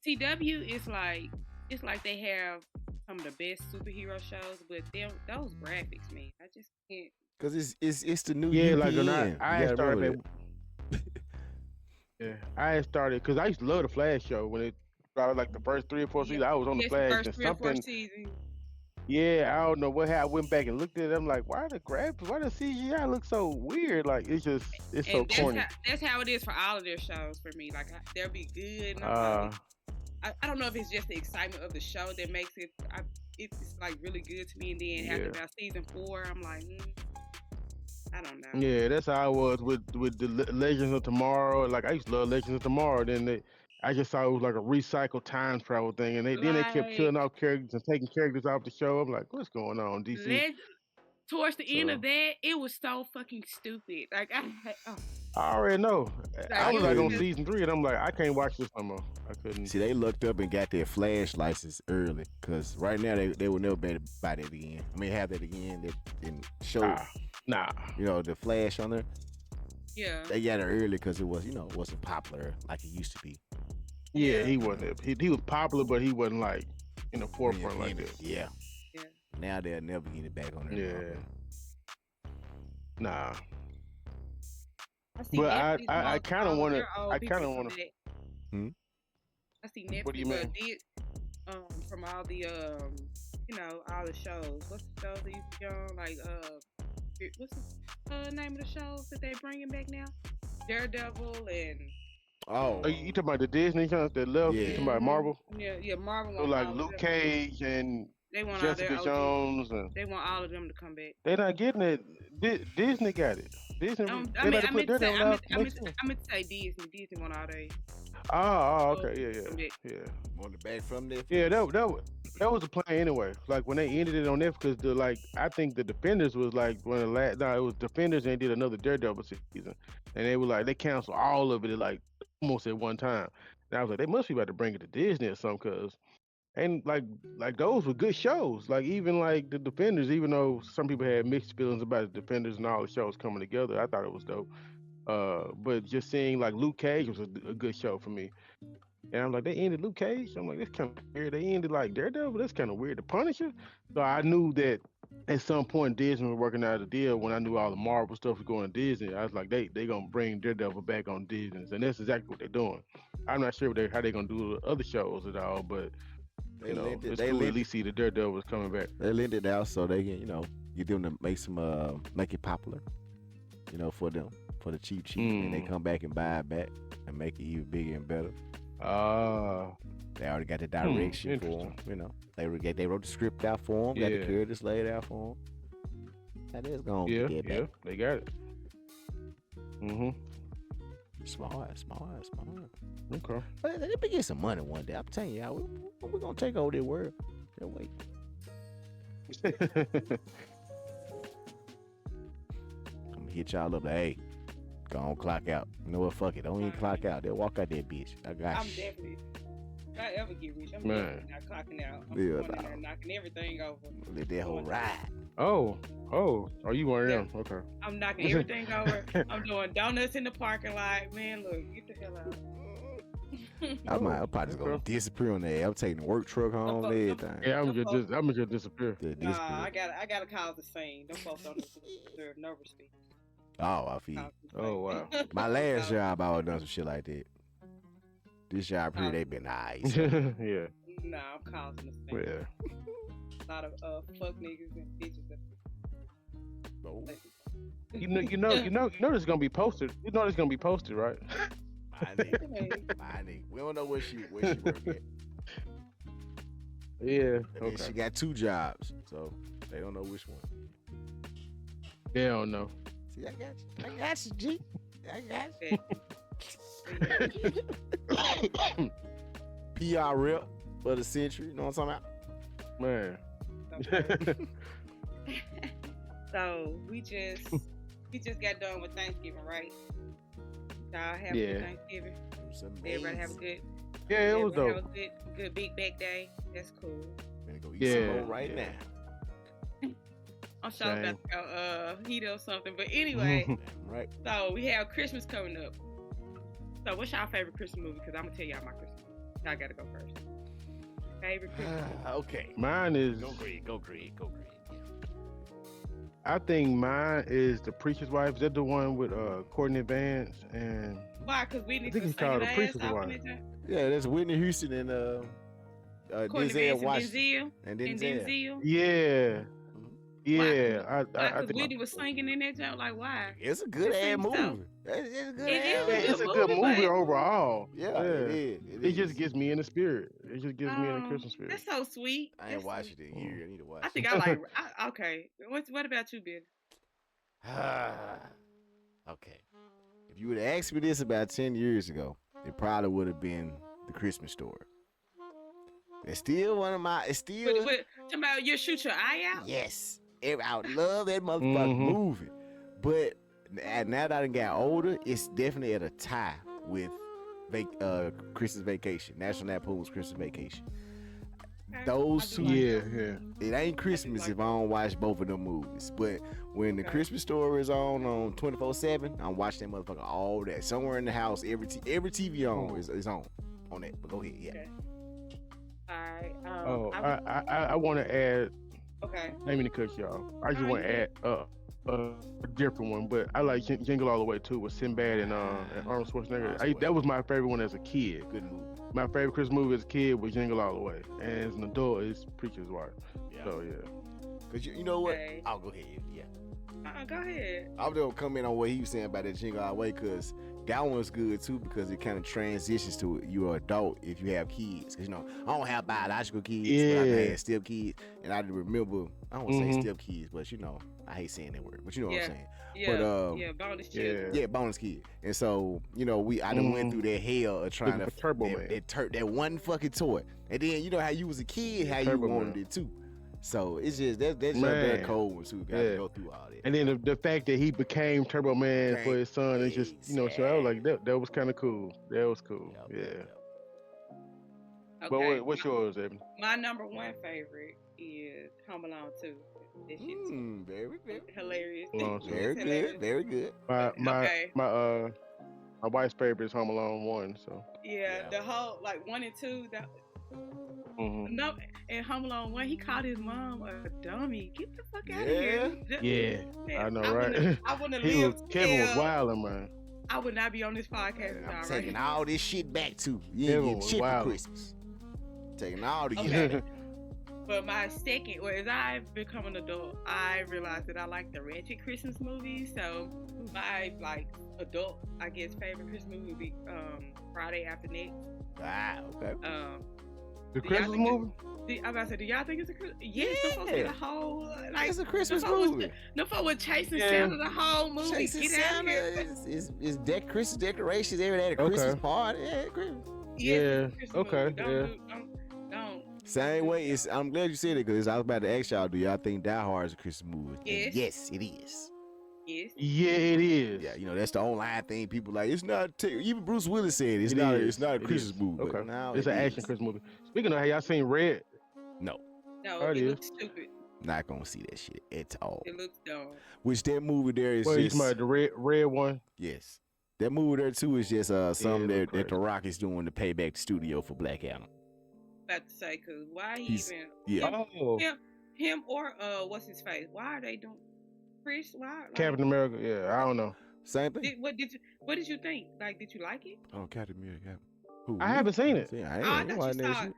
Speaker 3: CW is like it's like they have some of the best superhero shows, but those graphics, man, I just can't.
Speaker 2: Cause it's the new
Speaker 1: Yeah,
Speaker 2: UPN.
Speaker 1: like when I
Speaker 2: You
Speaker 1: had
Speaker 2: gotta remember
Speaker 1: started. Yeah, I had started because I used to love the Flash show when it started like the first 3 or 4 seasons. I was on the
Speaker 3: Yes,
Speaker 1: Flash
Speaker 3: first
Speaker 1: and
Speaker 3: 3 or 4
Speaker 1: something.
Speaker 3: seasons.
Speaker 1: Yeah, I don't know what happened. I went back and looked at it. I'm like, why the graphics? Why the CGI look so weird? Like it's so
Speaker 3: And
Speaker 1: corny.
Speaker 3: that's how it is for all of their shows for me. Like they'll be good. And I don't know if it's just the excitement of the show that makes it. It's like really good to me. And then after about season 4, I'm like, I don't know.
Speaker 1: Yeah, that's how I was with the Legends of Tomorrow. Like I used to love Legends of Tomorrow. Then I just saw it was like a recycled time travel thing, and then they kept killing off characters and taking characters off the show. I'm like, what's going on, DC?
Speaker 3: Towards the end of that, it was so fucking stupid. Like
Speaker 1: I already know. I was like on
Speaker 3: just-
Speaker 1: season 3, and I'm like, I can't watch this no more. I couldn't.
Speaker 2: See, they looked up and got their Flash license early, cause right now they will never be able to buy that again. I mean, have that again. That and show,
Speaker 1: Nah.
Speaker 2: the Flash on there.
Speaker 3: Yeah.
Speaker 2: They got it early because it was, it wasn't popular like it used to be.
Speaker 1: Yeah, he wasn't. He was popular, but he wasn't like in the forefront like that.
Speaker 2: Yeah.
Speaker 3: Yeah.
Speaker 2: Now they'll never get it back on there.
Speaker 1: Yeah. Nah.
Speaker 3: see
Speaker 1: But
Speaker 3: Netflix
Speaker 1: I
Speaker 3: wants
Speaker 1: kind of
Speaker 3: all
Speaker 1: want to.
Speaker 3: their old
Speaker 1: I
Speaker 3: people
Speaker 1: kind of
Speaker 3: from
Speaker 1: want to.
Speaker 3: that.
Speaker 2: Hmm?
Speaker 3: I see Netflix
Speaker 1: What do you mean?
Speaker 3: did from all the all the shows. What's the shows that you be on? Like what's the name of the shows that they bringing back now? Daredevil and
Speaker 2: Oh,
Speaker 1: Oh, you talking about the Disney shows that left? You
Speaker 2: yeah.
Speaker 1: talking about Marvel?
Speaker 3: yeah, Marvel
Speaker 1: So
Speaker 3: want
Speaker 1: like
Speaker 3: all of
Speaker 1: Luke
Speaker 3: them.
Speaker 1: Cage and
Speaker 3: They want all their
Speaker 1: Jessica
Speaker 3: OG.
Speaker 1: Jones, and
Speaker 3: They want all of them to come back.
Speaker 1: they not getting it. Disney got it. Disney,
Speaker 3: I
Speaker 1: they
Speaker 3: mean,
Speaker 1: about to
Speaker 3: I
Speaker 1: put
Speaker 3: meant to say,
Speaker 1: Daredevil out next year.
Speaker 3: I meant to say Disney. Disney want all they.
Speaker 1: Okay,
Speaker 3: come back.
Speaker 1: yeah.
Speaker 2: Want it back from there?
Speaker 1: Yeah, that was the plan anyway. Like when they ended it on Netflix, I think the Defenders was like one of the last. No, it was Defenders and they did another Daredevil season, and they were like they canceled all of it like almost at one time. And I was like, they must be about to bring it to Disney or something, cause and like those were good shows. Like even like the Defenders, even though some people had mixed feelings about the Defenders and all the shows coming together, I thought it was dope. But just seeing like Luke Cage was a good show for me. And I'm like, they ended Luke Cage. I'm like, that's kind of weird. They ended like Daredevil. That's kind of weird. The Punisher. So I knew that at some point Disney was working out a deal. When I knew all the Marvel stuff was going to Disney, I was like, they gonna bring Daredevil back on Disney, and that's exactly what they're doing. I'm not sure how they're gonna do the other shows at all, but it's cool to at least see the Daredevil is coming back.
Speaker 2: They lend it out so they can, get them to make it popular, for them, for the cheap, and they come back and buy it back and make it even bigger and better. They already got the direction for them, They wrote the script out for them, got the characters laid out for them. That is gonna get back.
Speaker 1: They got it.
Speaker 2: Smart.
Speaker 1: Okay.
Speaker 2: They be getting some money one day. I'm telling y'all, we're gonna take over the world. Can't wait. I'm gonna hit y'all up like, hey, go on, clock out. You know what? Fuck it. Don't even clock out. They'll walk out that bitch. I got
Speaker 3: I'm
Speaker 2: you.
Speaker 3: definitely. If I ever get rich, I'm
Speaker 1: Man.
Speaker 3: definitely not clocking out. I'm
Speaker 2: Yeah,
Speaker 3: going in there knocking everything over.
Speaker 2: Let that whole ride.
Speaker 1: Oh, you one of them? Okay.
Speaker 3: I'm knocking everything over. I'm doing donuts in the parking lot. Man, look, get the hell out.
Speaker 2: I'm probably just gonna disappear on that. I'm taking the work truck home and everything.
Speaker 1: Yeah, I'm gonna disappear.
Speaker 3: Nah, I gotta cause the scene. Them folks don't deserve no respect.
Speaker 2: Oh, I feel.
Speaker 1: Oh wow.
Speaker 2: My last job, I would done some shit like that. This job here, they been nice.
Speaker 1: Yeah.
Speaker 3: Nah, I'm causing the scene.
Speaker 1: Yeah.
Speaker 3: A lot of fuck niggas and bitches.
Speaker 2: Oh.
Speaker 1: You know this gonna be posted. You know this gonna be posted, right?
Speaker 2: My nigga. We don't know where she work at.
Speaker 1: Yeah.
Speaker 2: And she got 2 jobs, so they don't know which one.
Speaker 1: They don't know.
Speaker 2: See, I got you, G. I got you. PR rep for the century. You know what I'm talking
Speaker 1: Man.
Speaker 3: So we just got done with Thanksgiving, right? Y'all have a good Thanksgiving. Everybody have a good.
Speaker 1: Yeah, it was dope.
Speaker 3: Have a good big back day. That's cool.
Speaker 2: Gonna go eat some more right now.
Speaker 3: I'm sure about to go heat up something, but anyway.
Speaker 2: Right.
Speaker 3: So we have Christmas coming up. So what's y'all favorite Christmas movie? Because I'm gonna tell y'all my Christmas movie. Y'all gotta go first. Favorite Christmas movie?
Speaker 2: Okay.
Speaker 1: Mine is
Speaker 2: Go Greg.
Speaker 1: I think mine is The Preacher's Wife. Is that the one with Courtney Vance and
Speaker 3: Why? Because we need
Speaker 1: I think
Speaker 3: to
Speaker 1: it's called
Speaker 3: sing
Speaker 1: The
Speaker 3: ass
Speaker 1: Preacher's
Speaker 3: off
Speaker 1: Wife.
Speaker 3: in that joint.
Speaker 2: Yeah, that's Whitney Houston and
Speaker 3: Courtney
Speaker 2: Denzel
Speaker 3: Vance
Speaker 2: Washington.
Speaker 3: and Denzel.
Speaker 1: Yeah. Yeah. I
Speaker 3: Because
Speaker 1: think
Speaker 3: Whitney was singing in that joint. Like, why?
Speaker 2: It's a good ass
Speaker 3: seems
Speaker 2: movie.
Speaker 3: so.
Speaker 2: It's a good
Speaker 3: It
Speaker 2: ass
Speaker 3: is.
Speaker 1: it's a good movie
Speaker 3: but-
Speaker 1: overall.
Speaker 2: Yeah, it is.
Speaker 1: It just gets me in the spirit. It just gets me in the Christmas spirit.
Speaker 3: That's so sweet.
Speaker 2: I ain't watched it in years. I need to watch
Speaker 3: I
Speaker 2: it.
Speaker 3: think I like. Okay. What about you, Bill?
Speaker 2: Okay. If you would have asked me this about 10 years ago, it probably would have been The Christmas Story. It's still one of my. It's still.
Speaker 3: Talking about you shoot your eye out?
Speaker 2: Yes. I would love that motherfucking movie. But now that I done got older, it's definitely at a tie with Christmas Vacation, National Lampoon's Christmas Vacation. Those two,
Speaker 1: Yeah.
Speaker 2: it ain't Christmas if I don't watch both of them movies. But when the Christmas Story is on 24/7, I'm watching that motherfucker all day. Somewhere in the house, every TV on is on that. But go ahead, yeah.
Speaker 3: Okay. All right.
Speaker 1: I want to add.
Speaker 3: Okay.
Speaker 1: I mean to cut y'all. I just want to add a different one, but I like Jingle All the Way too with Sinbad and Arnold Schwarzenegger. That was my favorite one as a kid.
Speaker 2: Good movie.
Speaker 1: my favorite Christmas movie as a kid was Jingle All the Way, and as an adult, it's Preacher's Wife.
Speaker 2: Yeah.
Speaker 1: So yeah.
Speaker 2: Cause you know what?
Speaker 3: Okay.
Speaker 2: I'll go ahead. Yeah.
Speaker 3: Go ahead.
Speaker 2: I'm gonna comment on what he was saying about that Jingle All the Way, cause that one's good too, because it kind of transitions to you're an adult if you have kids. Cause I don't have biological kids, but I have step kids, and I remember I don't want to say step kids, but I hate saying that word, but you know what I'm saying.
Speaker 3: Yeah,
Speaker 2: but
Speaker 3: bonus children.
Speaker 2: Yeah, bonus kid. And so I done went through that hell of trying to
Speaker 1: Turbo Man.
Speaker 2: that one fucking toy, and then you know how you was a kid, how you wanted it too. So it's just that's that cold one too. Got to go through all that.
Speaker 1: And then the fact that he became Turbo Man for his son is just so I was like that was kind of cool. That was cool.
Speaker 2: Yep.
Speaker 1: But
Speaker 3: Okay.
Speaker 1: what's yours, Evan?
Speaker 3: My number one favorite is Home Alone 2. This shit's
Speaker 2: Very good.
Speaker 3: hilarious.
Speaker 2: Very good. Very good.
Speaker 1: My wife's favorite is Home Alone 1. So
Speaker 3: Yeah, the whole 1 and 2. No, in Home Alone 1, he called his mom a dummy. Get the fuck out of here.
Speaker 1: Yeah,
Speaker 3: Man,
Speaker 1: I know, right?
Speaker 3: I wouldn't
Speaker 1: Kevin
Speaker 3: live.
Speaker 1: was wilding, man.
Speaker 3: I would not be on this podcast.
Speaker 2: I'm taking all this shit back too. You
Speaker 1: Kevin
Speaker 2: ain't
Speaker 1: was
Speaker 2: getting shit for
Speaker 1: wild.
Speaker 2: Christmas. Taking all the
Speaker 3: Okay. But my second, as I've become an adult, I realized that I like the ratchet Christmas movies. So my adult, I guess, favorite Christmas movie would be Friday After Next.
Speaker 2: Okay.
Speaker 1: The Christmas movie?
Speaker 3: I was about to say, do y'all think it's a Christmas? Yes, the folks did a whole
Speaker 2: it's a Christmas movie.
Speaker 3: The folks were chasing Santa the whole movie.
Speaker 2: Chasing
Speaker 3: Get out of
Speaker 2: Santa
Speaker 3: here.
Speaker 2: is Christmas decorations every day at a Christmas party. Yeah, Christmas.
Speaker 1: Yeah,
Speaker 3: Christmas
Speaker 1: okay,
Speaker 3: movie. Don't.
Speaker 2: Same way. I'm glad you said it, because I was about to ask y'all, do y'all think Die Hard is a Christmas movie?
Speaker 3: Yes.
Speaker 2: And yes, it is.
Speaker 3: Yes.
Speaker 1: Yeah, it is.
Speaker 2: Yeah, that's the online thing. People like, it's not. Even Bruce Willis said it's not a Christmas movie.
Speaker 1: Okay,
Speaker 2: now
Speaker 1: it's an action Christmas movie. Speaking of, have y'all seen Red?
Speaker 2: No,
Speaker 3: it looks stupid.
Speaker 2: not gonna see that shit at all.
Speaker 3: It looks dumb.
Speaker 2: Which that movie there is
Speaker 1: Well,
Speaker 2: just
Speaker 1: you the red one.
Speaker 2: yes. That movie there too is just something
Speaker 1: it
Speaker 2: that
Speaker 1: look
Speaker 2: The Rock is doing to pay back the studio for Black Adam.
Speaker 3: About to say, cause why
Speaker 2: He's-
Speaker 3: even
Speaker 2: Yeah.
Speaker 1: Oh,
Speaker 3: him or what's his face? Why are they doing Chris? Why?
Speaker 1: Captain America. Yeah, I don't know.
Speaker 2: Same thing.
Speaker 3: What did you think? Did you like it?
Speaker 2: Oh, Captain America. Who?
Speaker 1: I haven't seen it.
Speaker 2: See, I
Speaker 3: I
Speaker 2: ain't
Speaker 3: thought
Speaker 2: watching
Speaker 3: you
Speaker 2: that
Speaker 3: saw
Speaker 2: shit.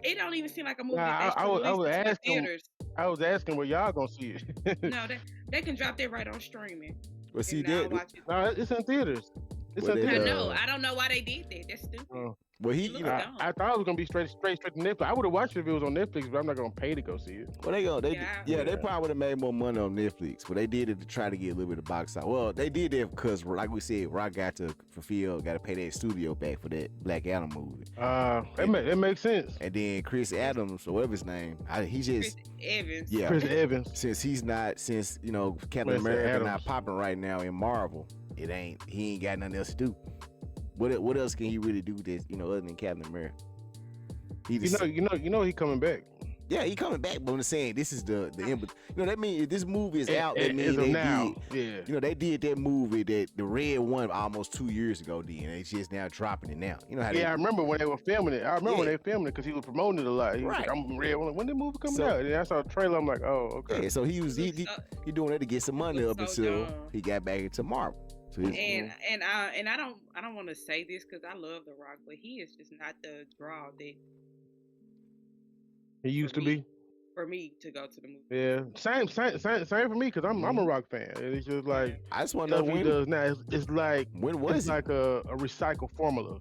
Speaker 3: It don't even seem like a movie.
Speaker 1: Nah,
Speaker 3: that they
Speaker 1: I was
Speaker 3: released into the
Speaker 1: asking-
Speaker 3: theaters.
Speaker 1: I was asking where y'all gonna see it.
Speaker 3: No, they can drop that right on streaming.
Speaker 2: Well, see
Speaker 3: and I'll
Speaker 2: that.
Speaker 3: watch it.
Speaker 1: No, it's in theaters. It's
Speaker 2: Well,
Speaker 1: in
Speaker 2: they-
Speaker 3: I
Speaker 1: theaters.
Speaker 3: know. I don't know why they did that. That's stupid.
Speaker 1: Oh.
Speaker 2: Well, he,
Speaker 3: It looks
Speaker 2: you know,
Speaker 3: dumb.
Speaker 1: I thought it was gonna be straight to Netflix. I would have watched it if it was on Netflix, but I'm not gonna pay to go see it.
Speaker 2: well, they go. They
Speaker 3: Yeah.
Speaker 2: they probably would have made more money on Netflix, but they did it to try to get a little bit of box out. Well, they did that because, like we said, Rock got to pay that studio back for that Black Adam movie,
Speaker 1: It makes sense.
Speaker 2: and then Chris Adams or whatever his name, he just
Speaker 3: Chris Evans.
Speaker 2: yeah.
Speaker 1: Chris Evans.
Speaker 2: Since Captain
Speaker 1: Mr.
Speaker 2: America
Speaker 1: Adams.
Speaker 2: not popping right now in Marvel, he ain't got nothing else to do. What else can he really do that other than Captain America? He just,
Speaker 1: You know he coming back.
Speaker 2: yeah, he coming back, but I'm saying this is the end. That means if this movie is out, that
Speaker 1: As
Speaker 2: means
Speaker 1: of
Speaker 2: they
Speaker 1: now.
Speaker 2: did.
Speaker 1: Yeah.
Speaker 2: They did that movie that the red one almost 2 years ago. Then they just now dropping it now. You know how
Speaker 1: Yeah, I remember when they were filming it. I remember when
Speaker 2: Yeah.
Speaker 1: they filmed it because he was promoting it a lot. He was
Speaker 2: Right.
Speaker 1: like, I'm red. I'm like, when the movie coming
Speaker 2: So-
Speaker 1: out? And then I saw a trailer. I'm like, oh, okay.
Speaker 2: yeah. So he doing that to get some money up
Speaker 3: looks so
Speaker 2: until
Speaker 3: dumb.
Speaker 2: he got back into Marvel. So
Speaker 3: And I don't want to say this because I love The Rock, but he is just not the draw that
Speaker 1: He used to be.
Speaker 3: for me to go to the movie.
Speaker 1: Yeah. Same for me because I'm a rock fan. And it's just like
Speaker 2: I just want to know
Speaker 1: stuff he
Speaker 2: when.
Speaker 1: does now. It's like
Speaker 2: When was
Speaker 1: it's
Speaker 2: it?
Speaker 1: like a recycled formula.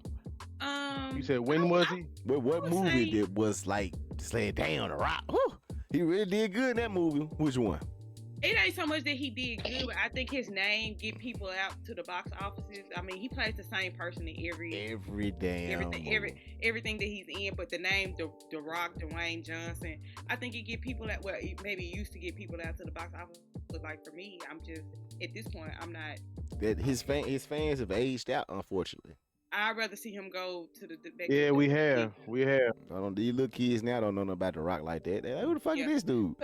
Speaker 1: You said when was he?
Speaker 2: What
Speaker 3: would
Speaker 2: movie
Speaker 3: say-
Speaker 2: that was like saying, "Damn, The Rock, whew, he really did good in that movie"? Which one?
Speaker 3: It ain't so much that he did good, but I think his name get people out to the box offices. I mean, he plays the same person in
Speaker 2: Every damn movie.
Speaker 3: everything that he's in, but the name the Rock, Dwayne Johnson, I think it get people out. Well, maybe it used to get people out to the box office, but like for me, I'm just at this point, I'm not.
Speaker 2: That his fans have aged out, unfortunately.
Speaker 3: I'd rather see him go to the.
Speaker 1: Yeah, we have.
Speaker 2: I don't. These little kids now don't know nothing about The Rock like that. They're like, who the fuck
Speaker 3: Yeah.
Speaker 2: is this dude?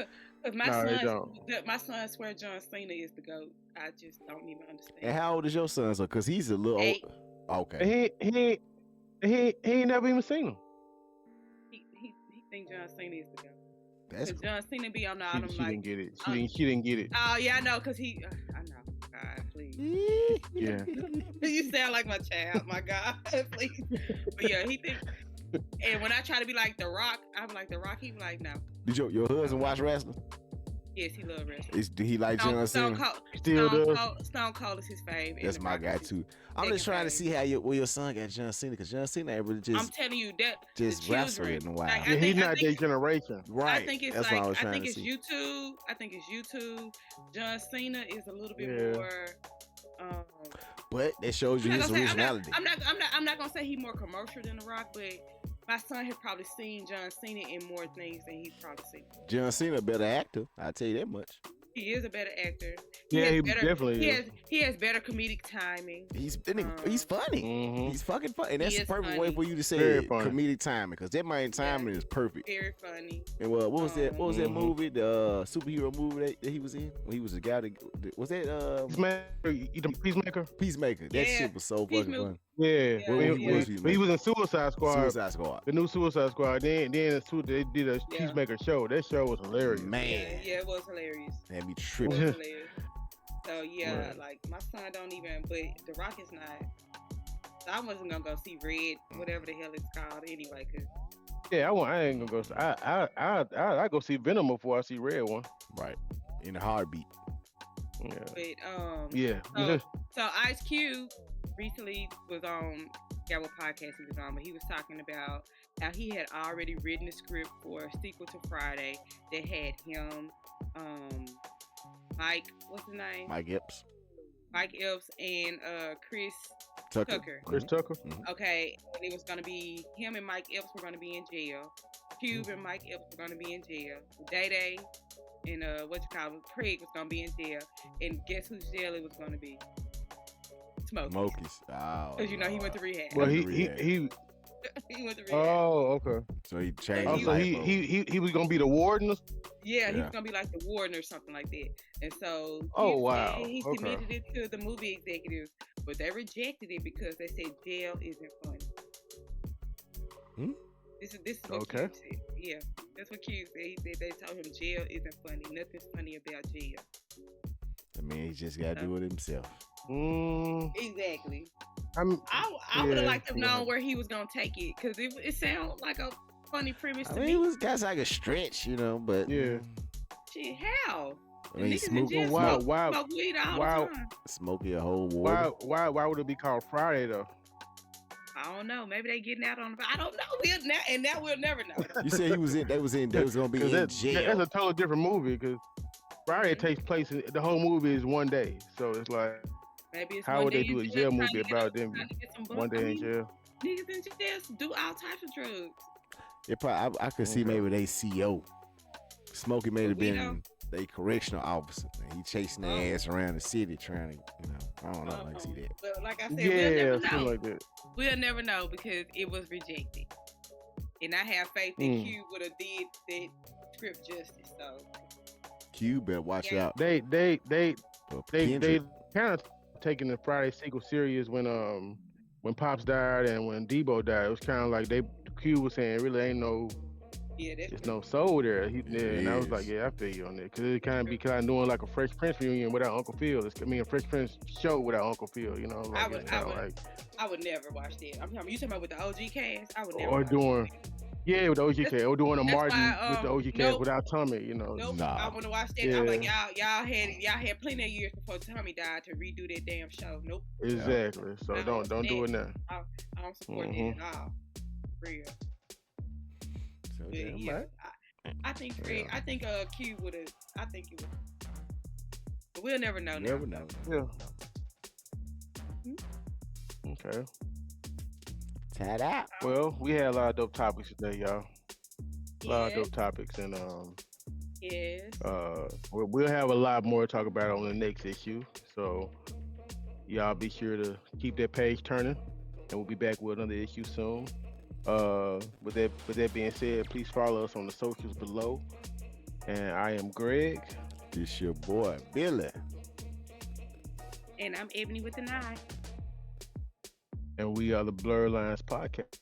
Speaker 3: Cause
Speaker 1: No, they don't.
Speaker 3: my son swear John Cena is the GOAT. I just don't even understand.
Speaker 2: And how old is your son? So, cause he's a little
Speaker 3: 8.
Speaker 2: old. Okay.
Speaker 1: And he ain't never even seen him.
Speaker 3: He think John Cena is the GOAT.
Speaker 2: That's
Speaker 3: Cause John Cena be on all them
Speaker 1: She
Speaker 3: like.
Speaker 1: didn't get it. She didn't get it.
Speaker 3: Oh yeah, I know, cause he. I know. God, please.
Speaker 1: Yeah.
Speaker 3: You sound like my child. My God, please. But yeah, he think And when I try to be like The Rock, I'm like The Rock. He be like, no.
Speaker 2: Did your husband watch wrestling?
Speaker 3: Yes, he love wrestling.
Speaker 2: Do he like John Cena?
Speaker 3: Stone Cold is his fave.
Speaker 2: That's my guy too. I'm just trying to see where your son got John Cena, because John Cena ain't really just.
Speaker 3: I'm telling you that
Speaker 2: just wrestle in a while.
Speaker 3: Like,
Speaker 1: he's not their generation,
Speaker 2: right?
Speaker 3: I think it's
Speaker 2: That's
Speaker 3: like
Speaker 2: what I was
Speaker 3: I think
Speaker 2: to
Speaker 3: it's
Speaker 2: see.
Speaker 3: YouTube. I think it's YouTube. John Cena is a little bit more.
Speaker 2: But that shows you his originality.
Speaker 3: I'm not gonna say he's more commercial than The Rock, but my son has probably seen John Cena in more things than he's probably seen.
Speaker 2: John Cena a better actor, I'll tell you that much.
Speaker 3: He is a better actor.
Speaker 1: He definitely is.
Speaker 3: He has better comedic timing.
Speaker 2: He's funny.
Speaker 1: Mm-hmm.
Speaker 2: He's fucking funny. And that's the perfect way for you to say comedic timing, because that man's timing is perfect.
Speaker 3: Very funny.
Speaker 2: And what was that? What was that movie? The superhero movie that he was in? When he was the guy that was that
Speaker 1: Peacemaker?
Speaker 2: Peacemaker. That shit was so fucking funny.
Speaker 1: Yeah. He was in Suicide Squad. The new Suicide Squad. Then they did a Peacemaker show. That show was hilarious.
Speaker 2: Man.
Speaker 3: Yeah, it was hilarious.
Speaker 2: Had me tripping.
Speaker 3: So yeah, like my son don't even, but The Rock is not. So I wasn't gonna go see Red, whatever the hell it's called anyway. Cause
Speaker 1: I ain't gonna go. I go see Venom before I see Red one.
Speaker 2: Right. In a heartbeat.
Speaker 1: Yeah.
Speaker 3: But so Ice Cube recently was on what podcast he was on, but he was talking about how he had already written a script for a sequel to Friday that had him, Mike, what's his name?
Speaker 2: Mike
Speaker 3: Epps and Chris Tucker.
Speaker 1: Chris Tucker.
Speaker 2: Mm-hmm.
Speaker 3: Okay, and it was gonna be him and Mike Epps were gonna be in jail. Cube and Mike Epps were gonna be in jail. Day and Craig was gonna be in jail. And guess whose jail it was gonna be? Smokey's.
Speaker 2: Oh.
Speaker 3: Because he went to rehab.
Speaker 1: Well, he
Speaker 3: went to rehab.
Speaker 1: Oh, okay.
Speaker 2: So he changed.
Speaker 1: Also, he was gonna be the warden.
Speaker 3: Yeah, he was gonna be like the warden or something like that. And so he submitted it to the movie executives, but they rejected it because they said jail isn't funny. This is what Q said. Yeah, that's what Q said. He said they told him jail isn't funny. Nothing's funny about jail.
Speaker 2: I mean, he just got to do it himself.
Speaker 3: Exactly. I would have liked to have known where he was gonna take it, because it sounded like a funny premise to me.
Speaker 2: It was like a stretch, but
Speaker 1: yeah.
Speaker 3: Shit, how?
Speaker 2: I mean,
Speaker 3: smoke weed all the time.
Speaker 2: Smoking a whole war.
Speaker 1: Why would it be called Friday though?
Speaker 3: I don't know. Maybe they getting out on. I don't know. We'll never know.
Speaker 2: You said they was gonna be in jail.
Speaker 1: That's a totally different movie, because Friday takes place. The whole movie is one day, so it's like,
Speaker 3: maybe it's
Speaker 1: how would they do a jail movie about them one day in jail?
Speaker 3: Niggas in jail do all types of drugs.
Speaker 2: I could see maybe they CO. Smokey may have been they correctional officer, and he chasing their ass around the city trying to, I don't know, like see that.
Speaker 3: But like I said, we'll never know.
Speaker 1: Like that.
Speaker 3: We'll never know, because it was rejected, and I have faith that Q would have did that script justice. So
Speaker 2: Q better watch out.
Speaker 1: They kind of taking the Friday sequel serious when Pops died and when Debo died. It was kind of like Q was saying really ain't no. There's no soul there. And I was like, I feel you on that, because it kind of be doing like a Fresh Prince reunion without Uncle Phil. A Fresh Prince show without Uncle Phil. Like,
Speaker 3: I would never watch that. You talking about with the OG cast? I would never.
Speaker 1: Or doing, with the OG cast, or doing a Martin with the OG cast without Tommy.
Speaker 3: Nope.
Speaker 2: Nah.
Speaker 3: I want to watch that. I'm like, y'all had plenty of years before Tommy died to redo that damn show. Nope.
Speaker 1: Exactly. So don't do it now.
Speaker 3: I don't support that at all. Real. Yeah, I think Q would have. I think he would. But we'll never know.
Speaker 2: Never know.
Speaker 1: Yeah. Okay.
Speaker 2: Tied out.
Speaker 1: Well, we had a lot of dope topics today, y'all. A lot of dope topics, and
Speaker 3: yes.
Speaker 1: We'll have a lot more to talk about on the next issue. So y'all be sure to keep that page turning, and we'll be back with another issue soon. With that being said, please follow us on the socials below. And I am Greg.
Speaker 2: This your boy Billy.
Speaker 3: And I'm Ebony with the 9.
Speaker 1: And we are the Blerd Lines Podcast.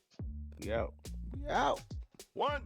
Speaker 1: We out.
Speaker 2: We out. One.